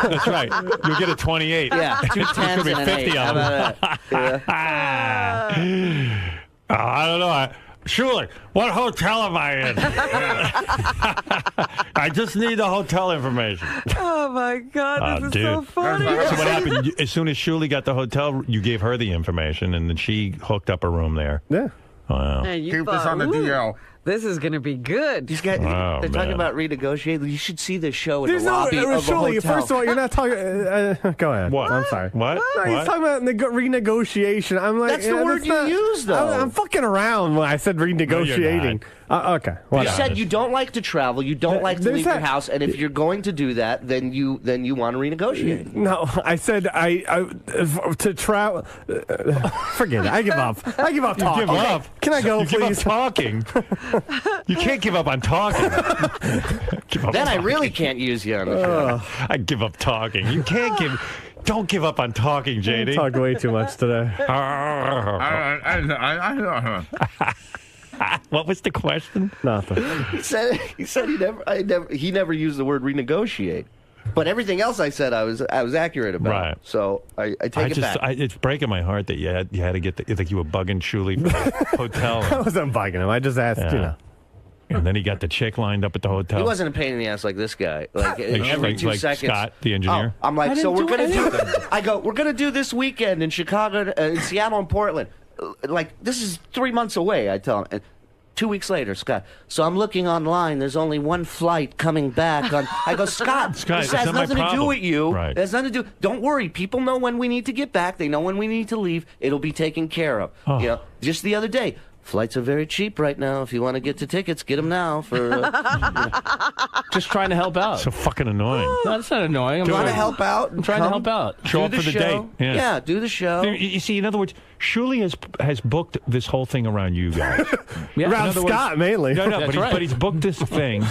That's right. You'll get a 28. Yeah, 2 10s Could be and 50 an 8. How of them. about that? Yeah. I don't know. Schuler, what hotel am I in? I just need the hotel information. Oh, my God. This is so funny. So what happened? As soon as Shuli got the hotel, you gave her the information, and then she hooked up a room there. Yeah. Wow. And you Keep this thought, on the "Ooh, DL. This is going to be good. These guys, Oh, they're talking man. about renegotiating. You should see this show in There's the no, lobby of a surely, hotel. first of all, you're not talking. Go ahead. What? I'm sorry. What? No, he's What? talking about renegotiation. I'm like, That's the word you used, though. I'm fucking around when I said renegotiating. Okay. You whatever. said you don't like to travel, you don't like to there's leave your that- house, and if you're going to do that, then you want to renegotiate. No, I said I to travel. Forget it. I give up. I give up You talking. give up? Can I go, You give up please? talking? You can't give up on talking. Give up Then I talking. really can't use you on the show. I give up talking. You can't give. Don't give up on talking, I JD. talked way too much today. What was the question? Nothing. He said he never used the word renegotiate. But everything else I said I was accurate about. Right. So I take it back. It's breaking my heart that you had to get like you were bugging Shuli for the hotel. I wasn't bugging him. I just asked, you know. And then he got the chick lined up at the hotel. He wasn't a pain in the ass like this guy. Like every 2 seconds. Scott, the engineer. Oh, I'm like, so we're gonna do. anything. I go, we're gonna do this weekend in Chicago, in Seattle, and Portland. Like this is 3 months away. I tell him. And 2 weeks later, Scott. So I'm looking online. There's only one flight coming back. I go, Scott. This has nothing to do with you. Right. It has nothing to do. Don't worry. People know when we need to get back. They know when we need to leave. It'll be taken care of. Oh. You know, just the other day. Flights are very cheap right now. If you want to get the tickets, get them now. For Just trying to help out. So fucking annoying. No, that's not annoying. trying to help out. I'm trying to help out. Show up do for the show. date. Yeah. Yeah, do the show. You see, in other words, Shuli has booked this whole thing around you guys. Yeah. Around Scott, mainly. No, That's right. but he's booked this thing,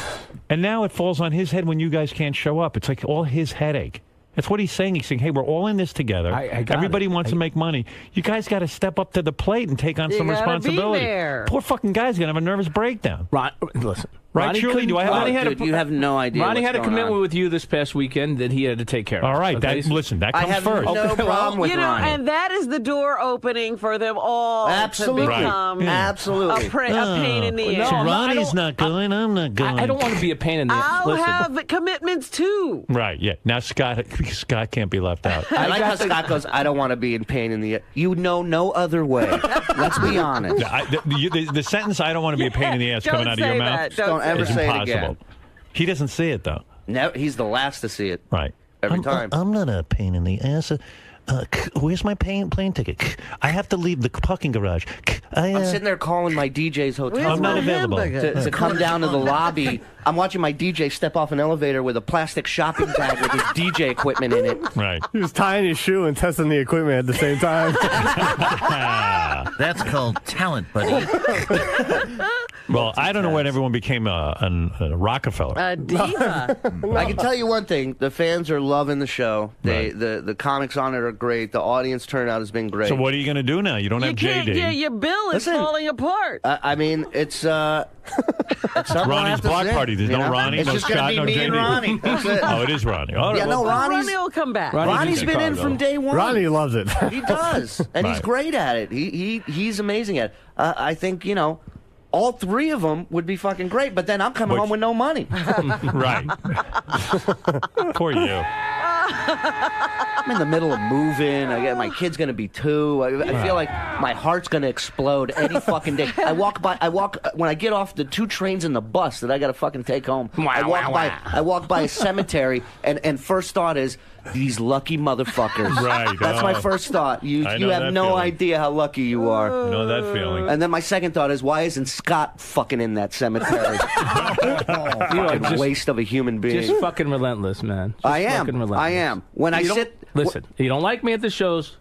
and now it falls on his head when you guys can't show up. It's like all his headache. That's what he's saying. He's saying, hey, we're all in this together. I got Everybody it. wants to make money. You guys got to step up to the plate and take on You some gotta be responsibility. there. Poor fucking guy's going to have a nervous breakdown. Listen. Right, Ronnie Shuli? couldn't- Do I have Ronnie that? had Dude, you have no idea. Ronnie what's had a going commitment on. with you this past weekend that he had to take care of. All right. Okay? Listen, that I comes have first. no problem with You know, Ronnie. and that is the door opening for them all Absolutely. to become Right. Absolutely. a pain in the No, ass. So I'm not- Ronnie's I not going. I'm not going. I don't want to be a pain in the ass. I'll Listen. have commitments too. Right, yeah. Now Scott can't be left out. I like how Scott goes, I don't want to be in pain in the... You know no other way. Let's be honest. The sentence, I don't want to be a pain in the ass, Don't coming out of your say mouth, that. Don't ever is say it impossible. again. He doesn't see it, though. No, he's the last to see it. Right. Every time. I'm not a pain in the ass. Where's my plane ticket? I have to leave the parking garage. I'm sitting there calling my DJ's hotel Where's I'm not my available. hamburger? to come down to the lobby. I'm watching my DJ step off an elevator with a plastic shopping bag with his DJ equipment in it. Right. He was tying his shoe and testing the equipment at the same time. That's called talent, buddy. Well, I don't know when everyone became a Rockefeller. A diva. I can tell you one thing: the fans are loving the show. The comics on it are great. The audience turnout has been great. So what are you going to do now? You don't You have can't JD. get your bill is Listen. falling apart. I mean, it's something I Ronnie's have to block say, party. There's you no know? Ronnie, It's no just Scott, gonna be no me JD. and Ronnie. That's it. Oh, it is Ronnie. All right, Yeah, no, well, Ronnie's Ronnie will come back. Ronnie's been in Chicago. from day one. Ronnie loves it. He does, and he's Right. great at it. He's amazing at it. I think all three of them would be fucking great. But then I'm coming home with no money. Right. Poor you. I'm in the middle of moving. My kid's gonna be 2. I feel like my heart's gonna explode any fucking day. I walk when I get off the 2 trains and the bus that I gotta fucking take home. I walk by a cemetery, and first thought is, these lucky motherfuckers. Right. That's my first thought. You I know have that no feeling. idea how lucky you are. You know that feeling. And then my second thought is, why isn't Scott fucking in that cemetery? Fucking waste of a human being. Just fucking relentless, man. Just I am. fucking relentless. I am. When I You don't- sit. Listen, you don't like me at the shows,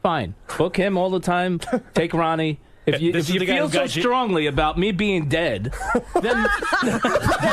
fine. Book him all the time. Take Ronnie. If you feel so strongly about me being dead, then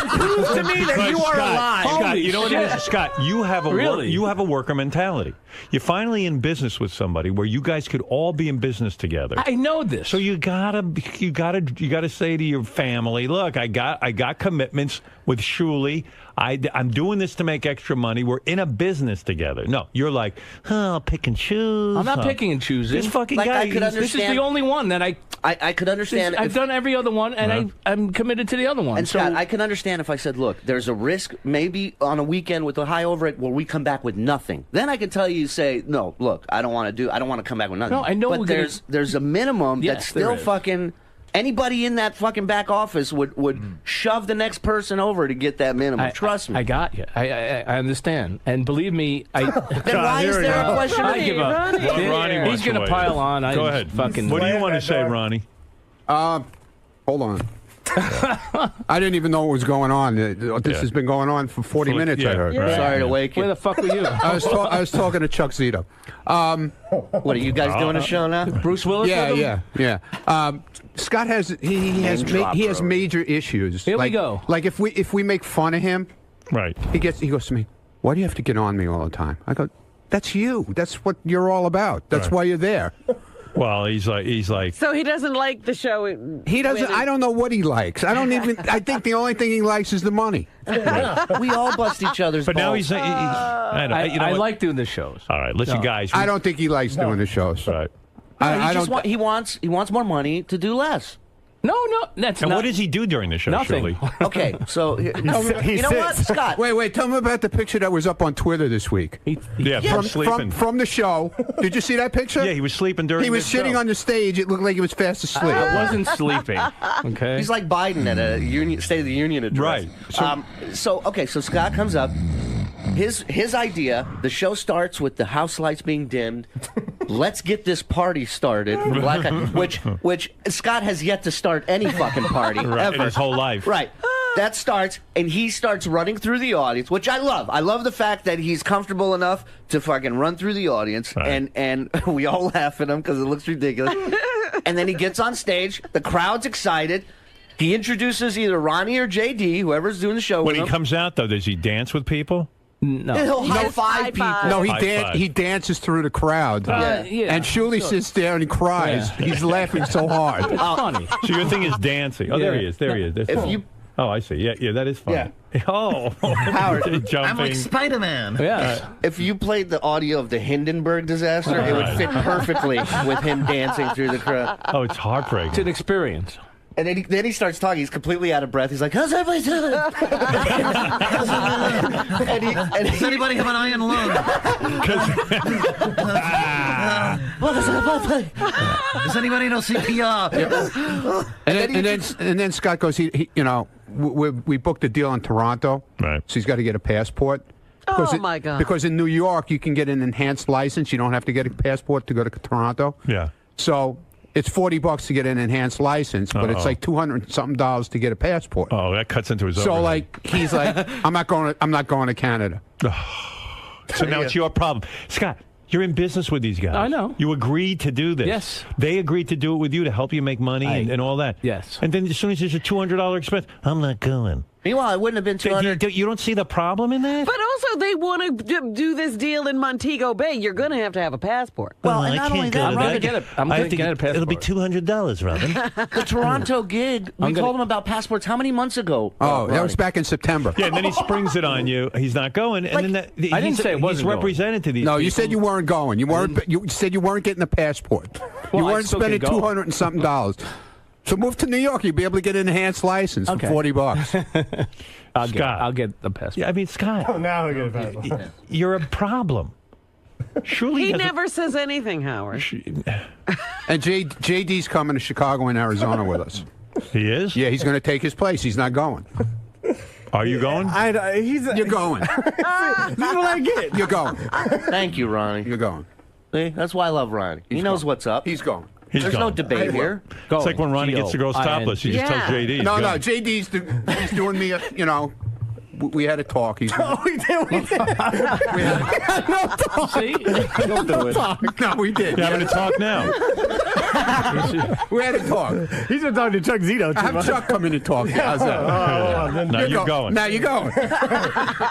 prove to me that you are alive. Scott, you know what it is, Scott? You have a Really? you have a worker mentality. You're finally in business with somebody where you guys could all be in business together. I know this. So you gotta say to your family, look, I got commitments with Shuli. I'm doing this to make extra money. We're in a business together. No, you're like, I'll pick and choose. I'm not picking and choosing. This fucking Like, guy. I could This is the only one that I could understand. I've done every other one, and I'm committed to the other one. And Scott, I can understand if I said, look, there's a risk maybe on a weekend with a high overrate where we come back with nothing. Then I could tell you, say, no, look, I don't want to come back with nothing. No, I know. But there's a minimum that's still fucking. Anybody in that fucking back office would shove the next person over to get that minimum. Trust me. I got you. I understand. And believe me, Then why is there a question? I give up. Ronnie He's going to pile on. Go ahead. Fucking. What do you want to say, Ronnie? Hold on. I didn't even know what was going on. This has been going on for 40 minutes, I heard. Right. Sorry to wake you. Where the fuck were you? I was talking to Chuck Zito. What are you guys doing a show now? Bruce Willis? Yeah. Scott has he has major issues. Here we go. Like if we make fun of him, right? He goes to me. Why do you have to get on me all the time? I go, that's you. That's what you're all about. That's why you're there. Well, he's like. So he doesn't like the show. He doesn't. I don't know what he likes. I think the only thing he likes is the money. We all bust each other's balls. But now he's. I like doing the shows. All right, listen, guys. I don't think he likes doing the shows. Right. He wants more money to do less. No, that's and not. what does he do during the show, Nothing. Shirley? Okay, so you know what, Scott? Wait, tell me about the picture that was up on Twitter this week. From the show. Did you see that picture? Yeah, he was sleeping during. He was sitting on the stage. It looked like he was fast asleep. I wasn't sleeping. Okay. He's like Biden at a State of the Union address. Right. So Scott comes up. His idea. The show starts with the house lights being dimmed. Let's get this party started. Which Scott has yet to start any fucking party ever in his whole life. Right. That starts, and he starts running through the audience, which I love. I love the fact that he's comfortable enough to fucking run through the audience, and we all laugh at him because it looks ridiculous. And then he gets on stage. The crowd's excited. He introduces either Ronnie or JD, whoever's doing the show with him. When he comes out, though, does he dance with people? No. He'll high-five people. No, he dances through the crowd. And Shuli sits there and he cries. Yeah. He's laughing so hard. It's funny. So your thing is dancing. Oh, there he is. There he is. Oh, I see. Yeah, that is funny. Yeah. Oh, Howard, jumping. I'm like Spider-Man. Yeah. If you played the audio of the Hindenburg disaster, it would fit perfectly with him dancing through the crowd. Oh, it's heartbreaking. It's an experience. And then he starts talking. He's completely out of breath. He's like, "How's everybody doing?" Does anybody have an iron lung? Does anybody know CPR? And then Scott goes, we booked a deal in Toronto, right? So he's got to get a passport. My God! Because in New York you can get an enhanced license. You don't have to get a passport to go to Toronto. Yeah. So it's $40 to get an enhanced license, but it's like $200-something to get a passport. Oh, that cuts into his. So overhead. he's like, I'm not going to Canada. So now it's your problem, Scott. You're in business with these guys. I know. You agreed to do this. Yes. They agreed to do it with you to help you make money and all that. Yes. And then as soon as there's a $200 expense, I'm not going. Meanwhile, it wouldn't have been $200. You don't see the problem in that? But also, they want to do this deal in Montego Bay. You're going to have a passport. Well, and not only that, I'm going to get a passport. It'll be $200, Robin. The Toronto gig, we told him about passports how many months ago? That was back in September. Yeah, and then he springs it on you. He's not going. And then I didn't say it wasn't he's represented to these No, people. you said you weren't going. You said you weren't getting a passport. Well, you weren't spending $200 and something. So move to New York. You'll be able to get an enhanced license for $40. I'll get the passport. Yeah, I mean, Scott. Oh, now I get a passport. You're a problem. Surely he never says anything, Howard. And JD's coming to Chicago and Arizona with us. He is? Yeah, he's going to take his place. He's not going. Are you going? You're going. This is what I get. You're going. Thank you, Ronnie. You're going. See, that's why I love Ronnie. He knows what's up. He's going. There's no debate here. It's like when Ronnie gets to go topless. He just tells JD. No, JD's he's doing me, we had a talk. We did. See? He'll do it. No, we did. You're having a talk now. We had to talk. He's been talking to Chuck Zito. Have Chuck come in and talk. How's that? Now you're going. Now you're going.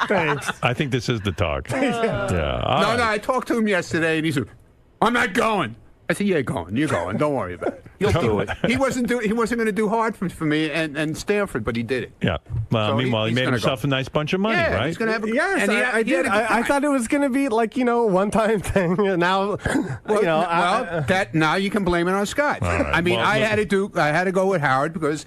Thanks. I think this is the talk. Yeah. No, I talked to him yesterday, and he said, "I'm not going." I said, "You're going. You're going. Don't worry about it. You'll do it." He wasn't going to do Hartford for me and Stanford, but he did it. Yeah. Well, So meanwhile, he he's made gonna himself go. a nice bunch of money, Yeah, right? he's going to have a Yes, and I did. I thought it was going to be like, one-time thing. And now, now you can blame it on Scott. All right. I mean, Well, I had to go with Howard because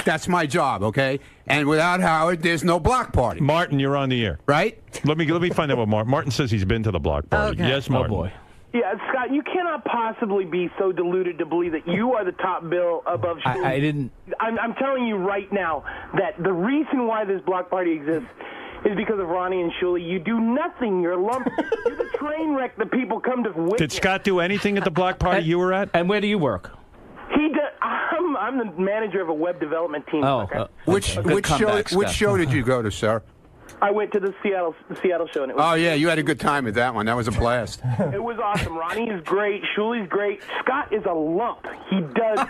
that's my job, okay? And without Howard, there's no block party. Martin, you're on the air. Right? Let me find out what Martin. Martin says he's been to the block party. Okay. Yes, Martin. Oh, boy. Yeah, Scott, you cannot possibly be so deluded to believe that you are the top bill above Shuli. I didn't. I'm telling you right now that the reason why this block party exists is because of Ronnie and Shuli. You do nothing. You're lumped. You're the train wreck that people come to witness. Did Scott do anything at the block party you were at? And where do you work? He does. I'm the manager of a web development team. Oh, Which show did you go to, sir? I went to the Seattle show, and it was Oh yeah, you had a good time at that one. That was a blast. It was awesome. Ronnie is great. Shuli's great. Scott is a lump. He does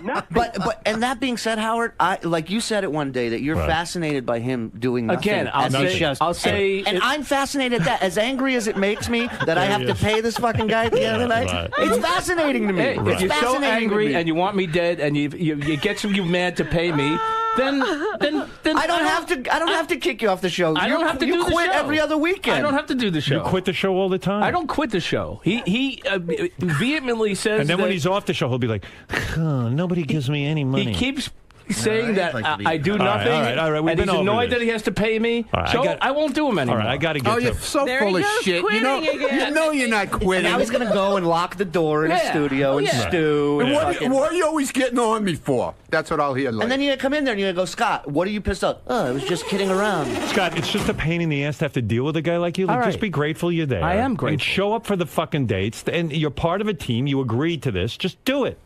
nothing. But and that being said, Howard, like you said it one day that you're fascinated by him doing nothing. Again, I'll say, and I'm fascinated at that. As angry as it makes me that I have to pay this fucking guy at the end of the night, it's fascinating to me. Hey, if you're so angry and you want me dead and you get you mad to pay me, then I don't have to kick you off the show. I don't have to do the show. You quit every other weekend. I don't have to do the show. You quit the show all the time. I don't quit the show. He vehemently says. And then when he's off the show, he'll be like, "Nobody gives me any money." He keeps saying that I do nothing, all right. and he's annoyed that he has to pay me. Right, so I won't do him anymore. All right, I got to get Oh, to you're so There full he of goes, shit. You know quitting you're not quitting. Now he's going to go and lock the door in his studio and stew. And And, what are you always getting on me for? That's what I'll hear later. and then you come in there and you go, Scott, what are you pissed off? Oh, I was just kidding around. Scott, it's just a pain in the ass to have to deal with a guy like you. Like, All right. just be grateful you're there. I am And grateful. show up for the fucking dates. And you're part of a team. You agreed to this. Just do it.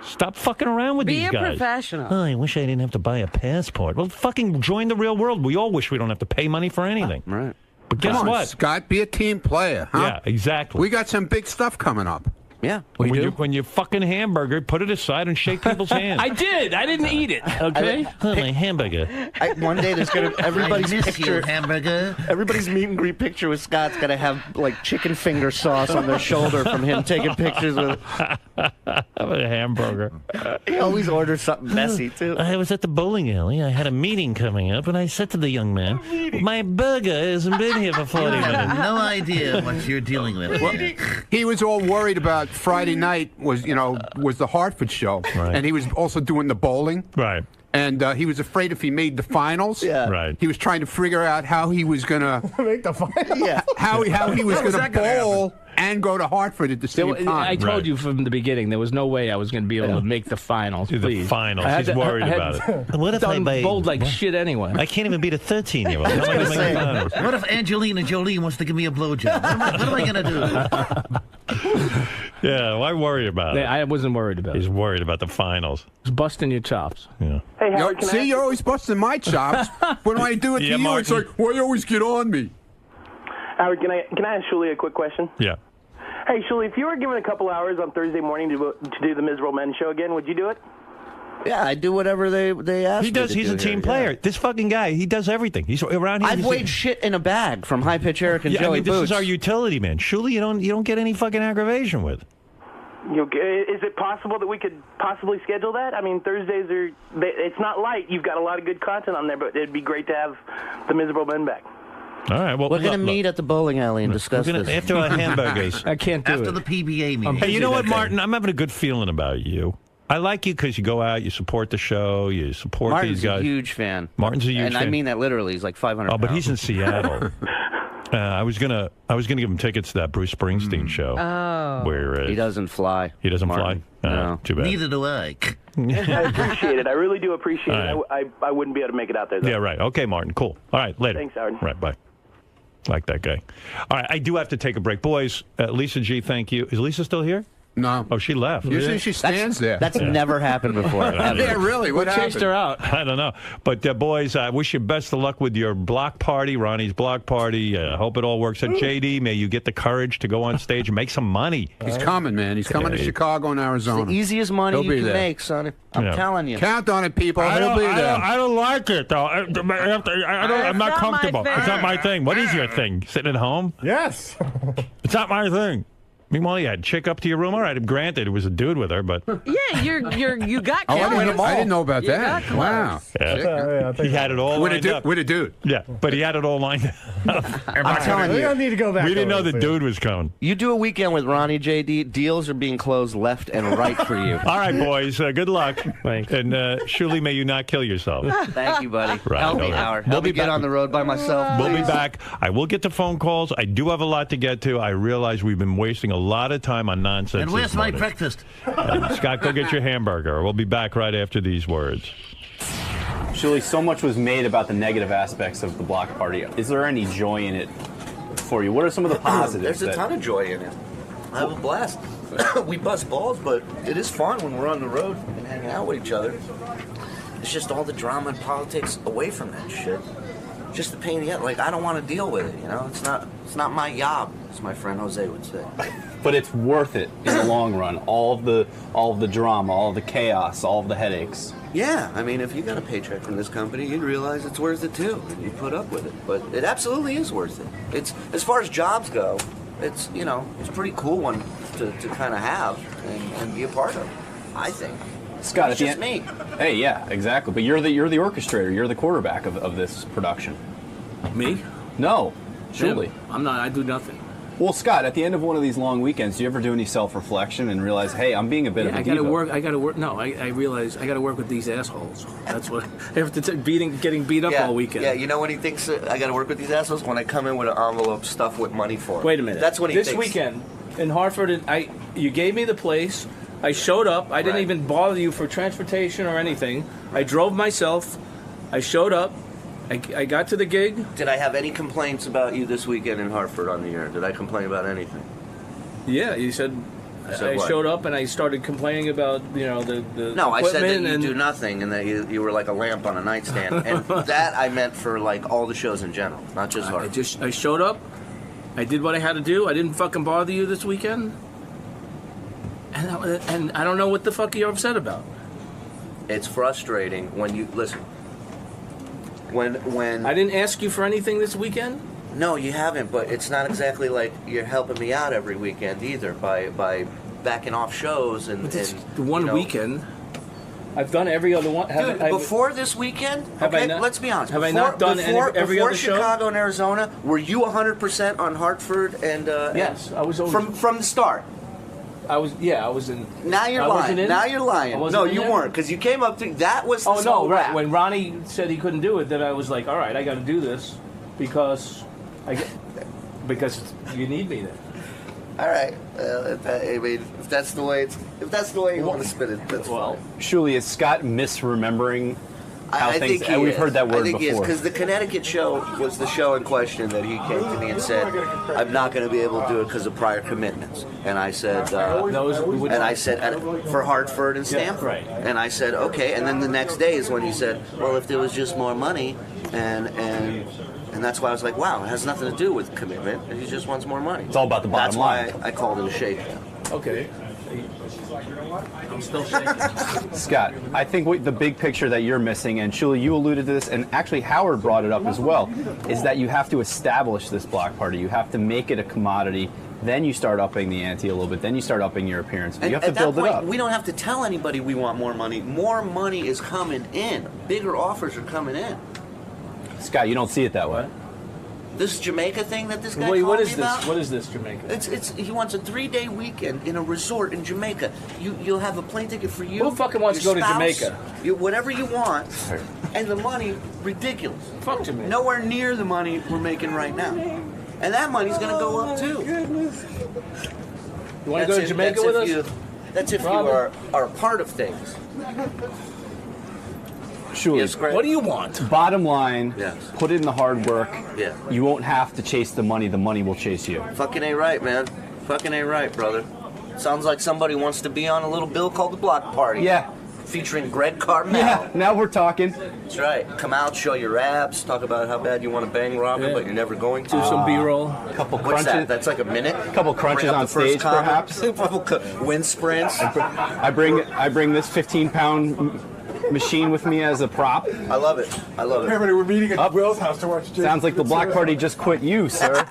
Stop fucking around with Be these a guys. professional. Oh, I wish I didn't have to buy a passport. Well, fucking join the real world. We all wish we don't have to pay money for anything. Right. But guess Come on, what? Scott, be a team player, huh? Yeah, exactly. We got some big stuff coming up. Yeah. When you fucking hamburger, put it aside and shake people's hands. I did. I didn't eat it. Okay. Oh, my hamburger. One day there's going to everybody's I miss picture. you, hamburger. Everybody's meet and greet picture with Scott's got to have like chicken finger sauce on their shoulder from him taking pictures with. a hamburger. He always orders something messy too. I was at the bowling alley. I had a meeting coming up, and I said to the young man, "My burger hasn't been here for 40 I minutes." have no idea what you're dealing with here. He was all worried about Friday night was the Hartford show, and he was also doing the bowling. Right. And he was afraid if he made the finals, Right. he was trying to figure out how he was going to Make the final. Yeah. how he was going to that gonna bowl and go to Hartford at the same time. I told you from the beginning there was no way I was going to be able to make the finals. The Please. finals. I had He's to- worried I had about it. What if I buy? bowled like shit anyway. I can't even beat a 13-year-old. How am I going to make the finals? What if Angelina Jolie wants to give me a blowjob? What am I going to do? Yeah, why worry about it? I wasn't worried about it. He's worried about the finals. It's busting your chops. Yeah. Hey, Howard, can I ask You're always busting my chops. When I do it Yeah, to you, it's Martin. like, why you always get on me? Howard, can I ask Shuli a quick question? Yeah. Hey, Shuli, if you were given a couple hours on Thursday morning to do the Miserable Men show again, would you do it? Yeah, I do whatever they ask He me does. to He's do a team here, player. yeah. This fucking guy, he does everything. He's around here. I've weighed shit in a bag from High Pitch Eric and Yeah, Joey I mean, this Boots. is our utility man. Surely you don't get any fucking aggravation with. Is it possible that we could possibly schedule that? I mean, Thursdays it's not light. You've got a lot of good content on there, but it'd be great to have the Miserable Men back. All right. Well, We're going to meet at the bowling alley and discuss this. after our hamburgers. I can't do After it. the PBA meeting. Hey, you know what, Martin? I'm having a good feeling about you. I like you because you go out, you support the show, you support Martin's these guys. a huge fan. Martin's a huge and fan. I mean that literally. He's like 500 Oh, but pounds. he's in Seattle. I was gonna give him tickets to that Bruce Springsteen show. Oh. Where he doesn't fly. He doesn't Martin. fly. No. Too bad. Neither do I. I appreciate it. I really do appreciate All it. I wouldn't be able to make it out there, though. Yeah, right. Okay, Martin. Cool. All right, later. Thanks, Howard. Right, bye. Like that guy. All right, I do have to take a break. Boys, Lisa G, thank you. Is Lisa still here? No. Oh, she left. Usually she stands there. That's never happened before. Yeah, really? What happened? Chased her out. I don't know. But, boys, I wish you best of luck with your block party, Ronnie's block party. Hope it all works out. JD, may you get the courage to go on stage and make some money. He's coming, man. He's coming to Chicago and Arizona. It's the easiest money you can make, son. I'm telling you. Count on it, people. He'll be there. I don't like it, though. I'm not comfortable. It's not my thing. What is your thing? Sitting at home? Yes. It's not my thing. Meanwhile, you had a chick up to your room. All right, granted, it was a dude with her, but Yeah, you got Oh, close. I didn't know about You that. got Wow. he had it all lined up. With a dude. Yeah, but he had it all lined up. I'm telling We you. don't need to go back. We didn't know over the this. dude was coming. You do a weekend with Ronnie, JD, deals are being closed left and right for you. All right, boys, good luck. Thanks. And Shuli, may you not kill yourself. Thank you, buddy. Right, Help me, all right. Howard. We'll Help be me get back. on the road by myself. We'll be please. back. I will get to phone calls. I do have a lot to get to. I realize we've been wasting a lot of time on nonsense. And where's this my morning. breakfast? Scott, go get your hamburger. We'll be back right after these words. Shuli, so much was made about the negative aspects of the block party. Is there any joy in it for you? What are some of the positives? There's a ton of joy in it. I have a blast. We bust balls, but it is fun when we're on the road and hanging out with each other. It's just all the drama and politics away from that shit. Just the pain in the ass. Like, I don't want to deal with it, you know? It's not my job, as my friend Jose would say. But it's worth it in the long run. All of the drama, all of the chaos, all of the headaches. Yeah, I mean, if you got a paycheck from this company, you'd realize it's worth it too, and you put up with it. But it absolutely is worth it. It's, as far as jobs go, it's, you know, it's a pretty cool one to kind of have and be a part of, I think. Scott, it's just me. Hey, yeah, exactly. But you're the orchestrator. You're the quarterback of this production. Me? No, Shuli. I'm not. I do nothing. Well, Scott, at the end of one of these long weekends, do you ever do any self-reflection and realize, hey, I'm being a bit of a I diva? I gotta work. No, I realize I gotta work with these assholes. That's what after getting beat up all weekend. Yeah, you know when he thinks I got to work with these assholes? When I come in with an envelope stuffed with money for him. Wait a minute. That's when he this thinks. weekend in Hartford, you gave me the place. I showed up. I didn't even bother you for transportation or anything. I drove myself. I showed up. I got to the gig. Did I have any complaints about you this weekend in Hartford on the air? Did I complain about anything? Yeah, you said I what? showed up and I started complaining about the No, I said that equipment you and do nothing and that you were like a lamp on a nightstand. And that I meant for like all the shows in general, not just Hartford. I showed up. I did what I had to do. I didn't fucking bother you this weekend. And I don't know what the fuck you're upset about. It's frustrating when you listen. When I didn't ask you for anything this weekend. No, you haven't. But it's not exactly like you're helping me out every weekend either by backing off shows and the one weekend. I've done every other one. Dude, before this weekend, Have I okay, not- let's be honest. have I not done every before other show? Chicago and Arizona, were you 100% on Hartford and Yes, I was always, from the start? I was in. Now you're I lying. wasn't in? Now you're lying. I wasn't No, in you there? weren't, because you came up to that was. Oh this no, whole right. rap. When Ronnie said he couldn't do it, then I was like, all right, I got to do this because because you need me there. All right. I mean, if that's the way you want to spin it, that's fine. Shuli, is Scott misremembering how I things? think he We've is. heard that word I think before. because the Connecticut show was the show in question that he came to me and said, "I'm not going to be able to do it because of prior commitments." And I said, for Hartford and Stamford. Yeah, right. And I said, okay. And then the next day is when he said, "Well, if there was just more money," and that's why I was like, "Wow, it has nothing to do with commitment. He just wants more money." It's all about the bottom line. That's why I called it a shakedown. Okay. I'm still shaking. Scott, I think the big picture that you're missing, and Shuli, you alluded to this, and actually Howard brought it up as well, is that you have to establish this block party. You have to make it a commodity. Then you start upping the ante a little bit. Then you start upping your appearance. You have to build it up. We don't have to tell anybody we want more money. More money is coming in. Bigger offers are coming in. Scott, you don't see it that way. This Jamaica thing that this guy Wait, called what me is this? about? What is this, Jamaica? He wants a 3-day weekend in a resort in Jamaica. You'll have a plane ticket for you. Who fucking wants your to go to spouse, Jamaica? Whatever you want, and the money ridiculous. Fuck Jamaica. Nowhere near the money we're making right now, and that money's going to go up too. You want to go to Jamaica with us? That's if Robert? you are a part of things. Shuli, Yes, Greg. What do you want? Bottom line, Yes. put in the hard work. Yeah. You won't have to chase the money will chase you. Fucking ain't right, man. Fucking ain't right, brother. Sounds like somebody wants to be on a little bill called The Block Party. Yeah. Featuring Greg Carmel. Yeah, now we're talking. That's right. Come out, show your abs, talk about how bad you want to bang Robin, but you're never going to. Do some B-roll. Couple What's crunches. that? That's like a minute? Couple crunches Bring up on the first stage, comment. perhaps. Wind sprints. I bring this 15-pound machine with me as a prop. I love it. I love it. Everybody, we're meeting at Will's house to watch. Sounds like the block party just quit you, sir.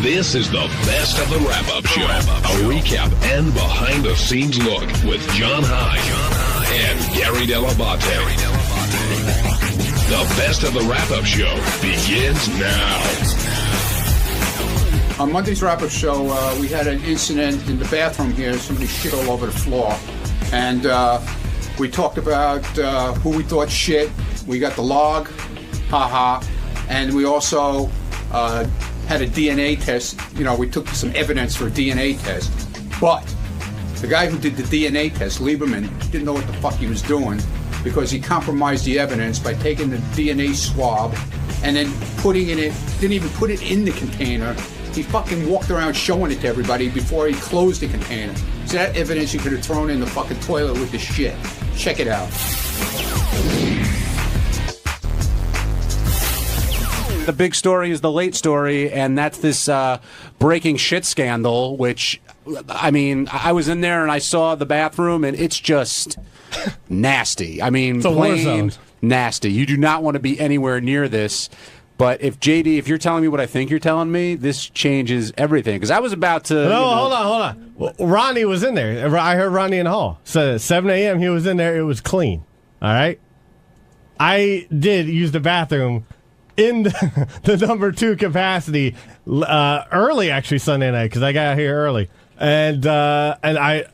This is the best of the wrap-up show. A recap and behind-the-scenes look with John High and Gary Dell'Abate. The best of the wrap-up show begins now. On Monday's wrap-up show, we had an incident in the bathroom here. Somebody shit all over the floor. And we talked about who we thought shit. We got the log, haha. And we also had a DNA test. You know, we took some evidence for a DNA test. But the guy who did the DNA test, Lieberman, didn't know what the fuck he was doing because he compromised the evidence by taking the DNA swab and then putting it in, didn't even put it in the container. He fucking walked around showing it to everybody before he closed the container. So that evidence you could have thrown in the fucking toilet with the shit. Check it out. The big story is the late story, and that's this breaking shit scandal, which, I mean, I was in there and I saw the bathroom, and it's just nasty. I mean, it's a war plain zone. Nasty. You do not want to be anywhere near this. But if JD, if you're telling me what I think you're telling me, this changes everything. Because I was about to. No, hold on. Well, Ronnie was in there. I heard Ronnie in the hall. So at 7 a.m. he was in there. It was clean. All right. I did use the bathroom in the number 2 capacity early, actually, Sunday night, because I got here early. And I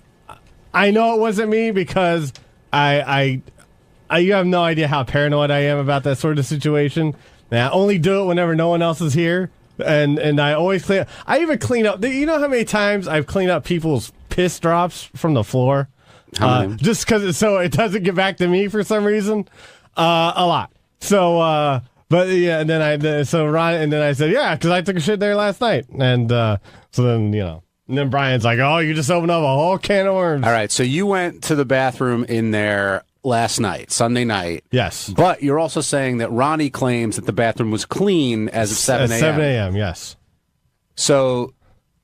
know it wasn't me because you have no idea how paranoid I am about that sort of situation. And I only do it whenever no one else is here. And I always clean up. I even clean up. You know how many times I've cleaned up people's piss drops from the floor? Just because so it doesn't get back to me for some reason? A lot. So, but yeah, and then I said, yeah, because I took a shit there last night. And so then, you know. And then Brian's like, oh, you just opened up a whole can of worms. All right, so you went to the bathroom in there last night, Sunday night. Yes. But you're also saying that Ronnie claims that the bathroom was clean as of 7 a.m. 7 a.m., yes. So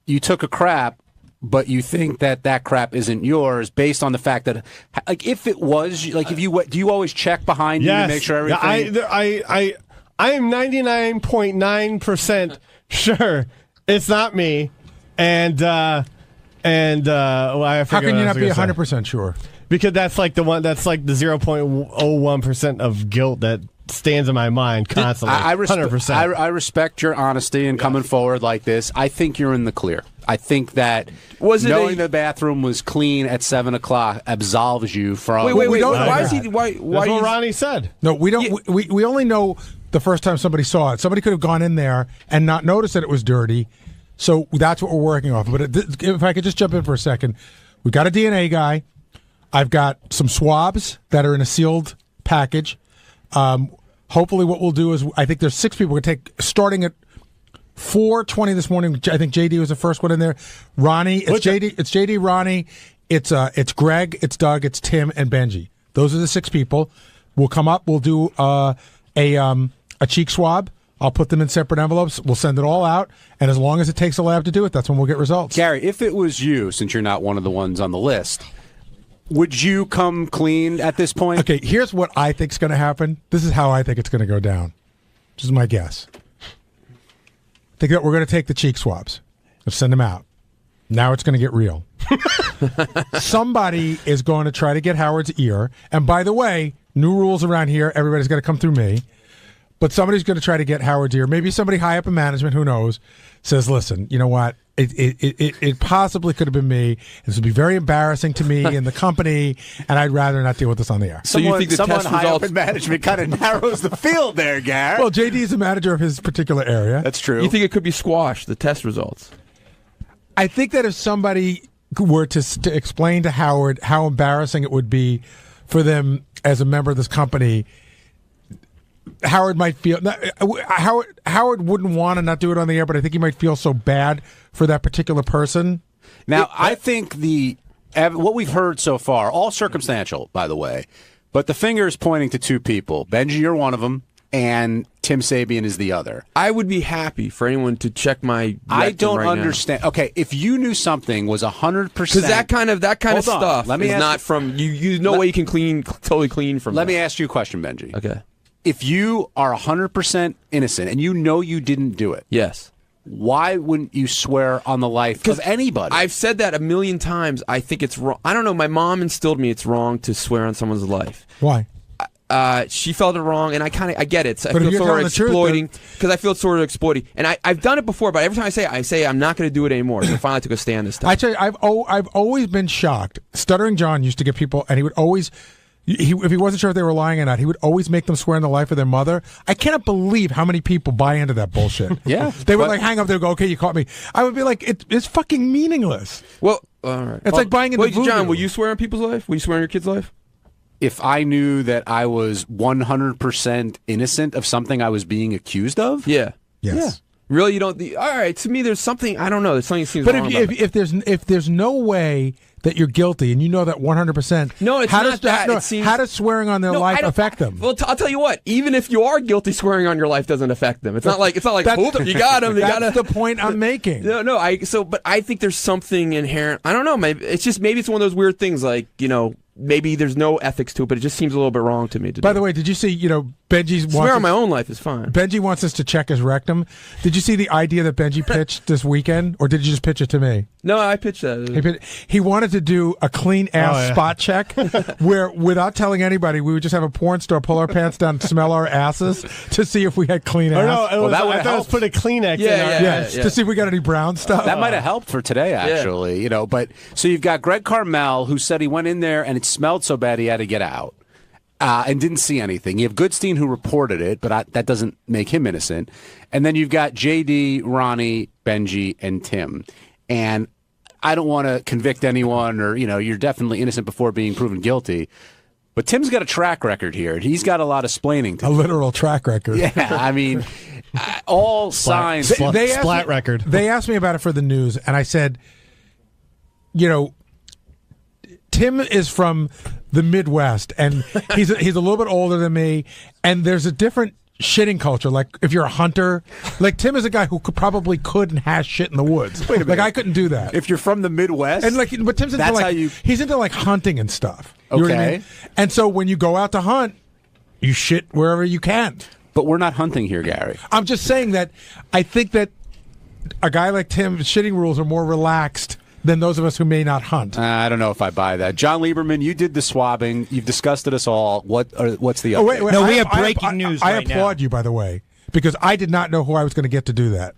you took a crap, but you think that that crap isn't yours based on the fact that, like, if it was, like, if you do you always check behind you to make sure everything? I am 99.9% sure it's not me. And well, I how can you not be 100% sure? Because that's like the 0.01% of guilt that stands in my mind constantly. 100%. I respect your honesty in coming forward like this. I think you're in the clear. I think that knowing the bathroom was clean at 7 o'clock absolves you from. Wait. Why is he? Why? That's what Ronnie said. No, we don't. We only know the first time somebody saw it. Somebody could have gone in there and not noticed that it was dirty. So that's what we're working off. But if I could just jump in for a second, we got a DNA guy. I've got some swabs that are in a sealed package. Hopefully what we'll do is, I think there's 6 people we're going to take, starting at 4:20 this morning. I think JD was the first one in there. Ronnie, it's JD, Ronnie, it's Greg, it's Doug, it's Tim, and Benji. Those are the 6 people. We'll come up, we'll do a cheek swab. I'll put them in separate envelopes. We'll send it all out. And as long as it takes a lab to do it, that's when we'll get results. Gary, if it was you, since you're not one of the ones on the list, would you come clean at this point? Okay, here's what I think is going to happen. This is how I think it's going to go down. This is my guess. Think that we're going to take the cheek swabs. Let's send them out. Now it's going to get real. Somebody is going to try to get Howard's ear. And by the way, new rules around here. Everybody's got to come through me. But somebody's going to try to get Howard's ear. Maybe somebody high up in management, who knows, says, listen, you know what? It possibly could have been me. This would be very embarrassing to me and the company, and I'd rather not deal with this on the air. So you think the test high up in management kind of narrows the field there, Gar? Well, JD is the manager of his particular area. That's true. You think it could be squashed, the test results? I think that if somebody were to explain to Howard how embarrassing it would be for them as a member of this company, Howard might feel Howard wouldn't want to not do it on the air, but I think he might feel so bad for that particular person. Now, I think what we've heard so far, all circumstantial, by the way, but the finger is pointing to two people. Benji, you're one of them, and Tim Sabian is the other. I would be happy for anyone to check my. I don't understand. Now. Okay, if you knew something was 100%, because that kind of stuff is not from you. No way you can totally clean from. Let me ask you a question, Benji. Okay. If you are 100% innocent and you know you didn't do it, yes, why wouldn't you swear on the life of anybody? I've said that a million times. I think it's wrong. I don't know. My mom instilled me it's wrong to swear on someone's life. Why? She felt it wrong, and I get it. So I feel sort of exploiting because I feel it's sort of exploiting. And I've done it before, but every time I say I'm not going to do it anymore. So finally, I took a stand this time. I tell you, I've always been shocked. Stuttering John used to get people, and he would always. If he wasn't sure if they were lying or not, he would always make them swear on the life of their mother. I cannot believe how many people buy into that bullshit. Yeah. They would hang up there and go, okay, you caught me. I would be like, it's fucking meaningless. Well, all right. It's like buying into voodoo. John, will you swear on people's life? Will you swear on your kid's life? If I knew that I was 100% innocent of something I was being accused of? Yeah. Yes. Yeah. Really, you don't. All right. To me, there's something. I don't know. There's something that seems wrong about it. If there's no way that you're guilty and you know that 100%, no, it's not that. How does swearing on their life affect them? Well, I'll tell you what. Even if you are guilty, swearing on your life doesn't affect them. It's not like oh, you got them. That's the point I'm making. No. But I think there's something inherent. I don't know. Maybe it's one of those weird things. Like maybe there's no ethics to it, but it just seems a little bit wrong to me. By the way, did you see, Benji's... Swear on my own life is fine. Benji wants us to check his rectum. Did you see the idea that Benji pitched this weekend, or did you just pitch it to me? No, I pitched that. He wanted to do a clean ass spot check where, without telling anybody, we would just have a porn star pull our pants down, smell our asses to see if we had clean ass. No, I thought it was put a Kleenex in our ass. To see if we got any brown stuff. That might have helped for today, actually. But so you've got Greg Carmel, who said he went in there and it smelled so bad he had to get out. And didn't see anything. You have Goodstein, who reported it, but that doesn't make him innocent. And then you've got JD, Ronnie, Benji, and Tim. And I don't want to convict anyone, or you're definitely innocent before being proven guilty. But Tim's got a track record here. He's got a lot of splaining to do. A literal track record. Yeah, I mean, all signs. Splat record. They asked me about it for the news, and I said, Tim is from the Midwest, and he's a little bit older than me, and there's a different shitting culture. Like, if you're a hunter, like Tim is a guy who probably could and has shit in the woods. Wait a minute. Like, I couldn't do that. If you're from the Midwest, and but Tim's into he's into hunting and stuff. You know what I mean? And so when you go out to hunt, you shit wherever you can. But we're not hunting here, Gary. I'm just saying that I think that a guy like Tim's shitting rules are more relaxed than those of us who may not hunt. I don't know if I buy that. John Lieberman, you did the swabbing. You've discussed it us all. What's the update? Wait, no, we have breaking news I right now. applaud you, by the way, because I did not know who I was going to get to do that.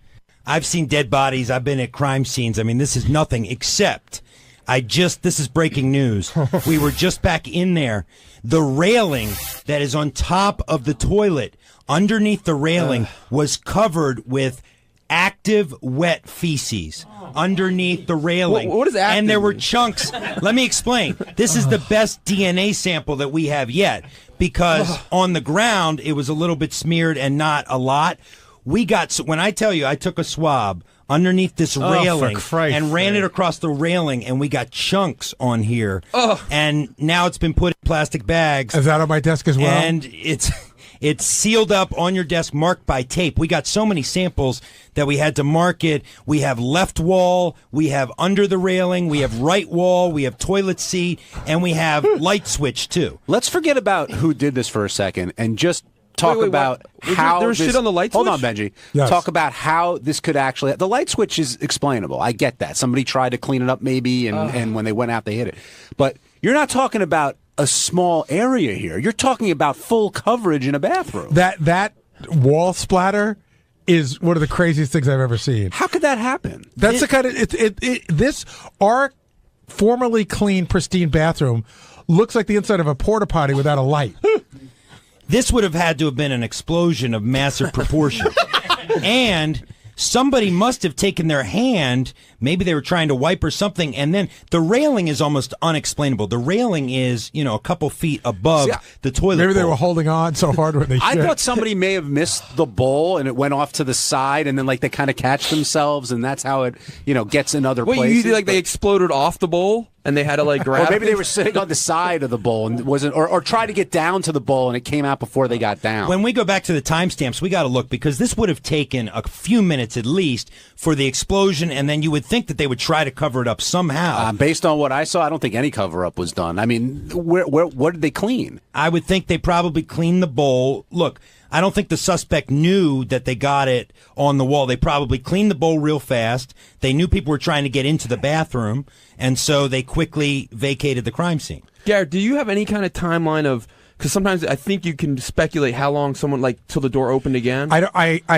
I've seen dead bodies. I've been at crime scenes. I mean, this is nothing except this is breaking news. We were just back in there. The railing that is on top of the toilet, underneath the railing, was covered with active wet feces underneath the railing. What is active? And there were chunks. Let me explain. This is the best DNA sample that we have yet, because on the ground it was a little bit smeared and not a lot. When I tell you I took a swab underneath this railing and ran it across the railing, and we got chunks on here. And now it's been put in plastic bags. Is that on my desk as well? And it's sealed up on your desk, marked by tape. We got so many samples that we had to mark it. We have left wall, we have under the railing, we have right wall, we have toilet seat, and we have light switch too. Let's forget about who did this for a second and just talk Wait, about what? how There was shit on the light Hold switch? on, Benji. Yes. Talk about how this could actually. The light switch is explainable. I get that. Somebody tried to clean it up, maybe, and when they went out, they hit it. But you're not talking about a small area here. You're talking about full coverage in a bathroom. That wall splatter is one of the craziest things I've ever seen. How could that happen? That's the kind of our formerly clean, pristine bathroom looks like the inside of a porta potty without a light. This would have had to have been an explosion of massive proportion. And somebody must have taken their hand, maybe they were trying to wipe or something, and then the railing is almost unexplainable. The railing is, a couple feet above the toilet Maybe they bowl. were holding on so hard when they I shit. thought somebody may have missed the bowl and it went off to the side, and then they kind of catch themselves, and that's how it gets in other Wait, places. you think they exploded off the bowl and they had to grab? Or maybe it? they were sitting on the side of the bowl and wasn't, or tried to get down to the bowl and it came out before they got down. When we go back to the timestamps, we got to look because this would have taken a few minutes at least for the explosion, and then you would think that they would try to cover it up somehow. Based on what I saw, I don't think any cover up was done. I mean, what did they clean? I would think they probably cleaned the bowl. Look, I don't think the suspect knew that they got it on the wall. They probably cleaned the bowl real fast. They knew people were trying to get into the bathroom, and so they quickly vacated the crime scene. Garrett, do you have any kind of timeline of? Because sometimes I think you can speculate how long someone till the door opened again. I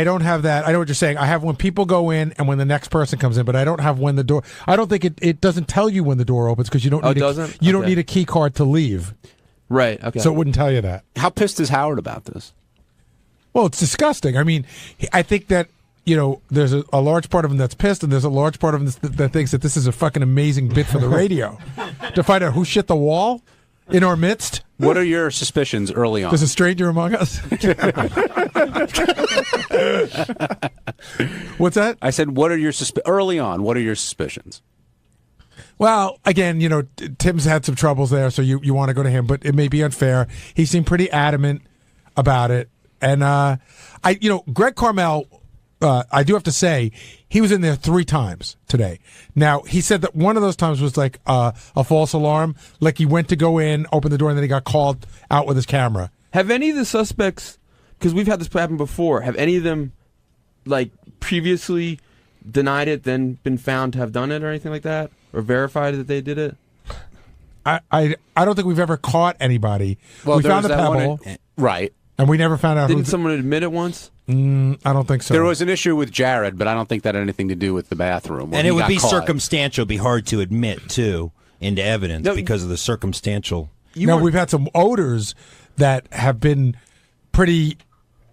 don't have that. I know what you're saying. I have when people go in and when the next person comes in, but I don't have when the door. I don't think it doesn't tell you when the door opens because you don't. Need it doesn't. You don't need a key card to leave. Right. Okay. So it wouldn't tell you that. How pissed is Howard about this? Well, it's disgusting. I mean, I think that there's a large part of him that's pissed, and there's a large part of him that thinks that this is a fucking amazing bit for the radio to find out who shit the wall in our midst. What are your suspicions early on? There's a stranger among us. What's that? I said, what are your early on? What are your suspicions? Well, again, Tim's had some troubles there, so you want to go to him, but it may be unfair. He seemed pretty adamant about it, and Greg Carmel. I do have to say, he was in there 3 times today. Now, he said that one of those times was like a false alarm. Like he went to go in, open the door, and then he got called out with his camera. Have any of the suspects, because we've had this happen before, have any of them previously denied it, then been found to have done it or anything like that? Or verified that they did it? I don't think we've ever caught anybody. Well, we found a pebble. Right. And we never found out Didn't someone admit it once? I don't think so. There was an issue with Jared, but I don't think that had anything to do with the bathroom. And it would be circumstantial. It'd be hard to admit, too, into evidence because of the circumstantial. We've had some odors that have been pretty...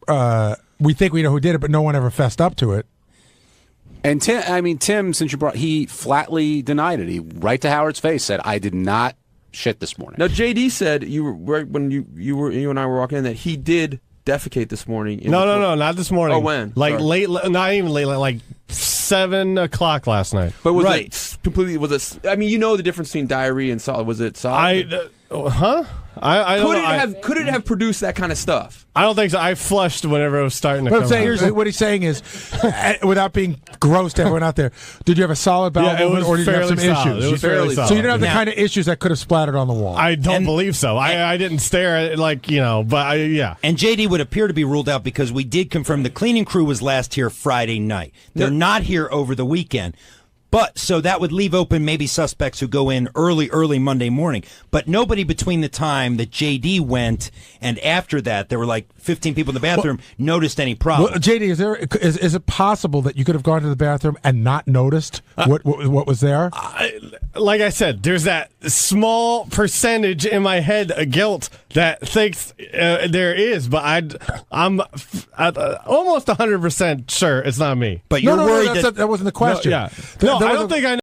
we think we know who did it, but no one ever fessed up to it. And Tim, since he flatly denied it. He, right to Howard's face, said, I did not shit this morning. Now, JD said, when you and I were walking in, that he did defecate this morning. No, not this morning. Oh, when? Late, not even late, like 7 o'clock last night. But was it completely? Was it? I mean, the difference between diarrhea and solid. Was it solid? I don't know. Could it have produced that kind of stuff? I don't think so. I flushed whenever it was starting to come out. What he's saying is, without being gross to everyone out there, did you have a solid bowel movement or did you have some issues? It was fairly solid. So you didn't have the kind of issues that could have splattered on the wall? I don't believe so. I didn't stare at it but yeah. And JD would appear to be ruled out because we did confirm the cleaning crew was last here Friday night. They're not here over the weekend. But so that would leave open maybe suspects who go in early Monday morning. But nobody between the time that JD went and after that, there were like 15 people in the bathroom, noticed any problem. Well, JD, is it possible that you could have gone to the bathroom and not noticed what was there? Like I said, there's that small percentage in my head of guilt that thinks there is, but I'm almost 100% sure it's not me. But you're worried that wasn't the question. No, I don't think I know.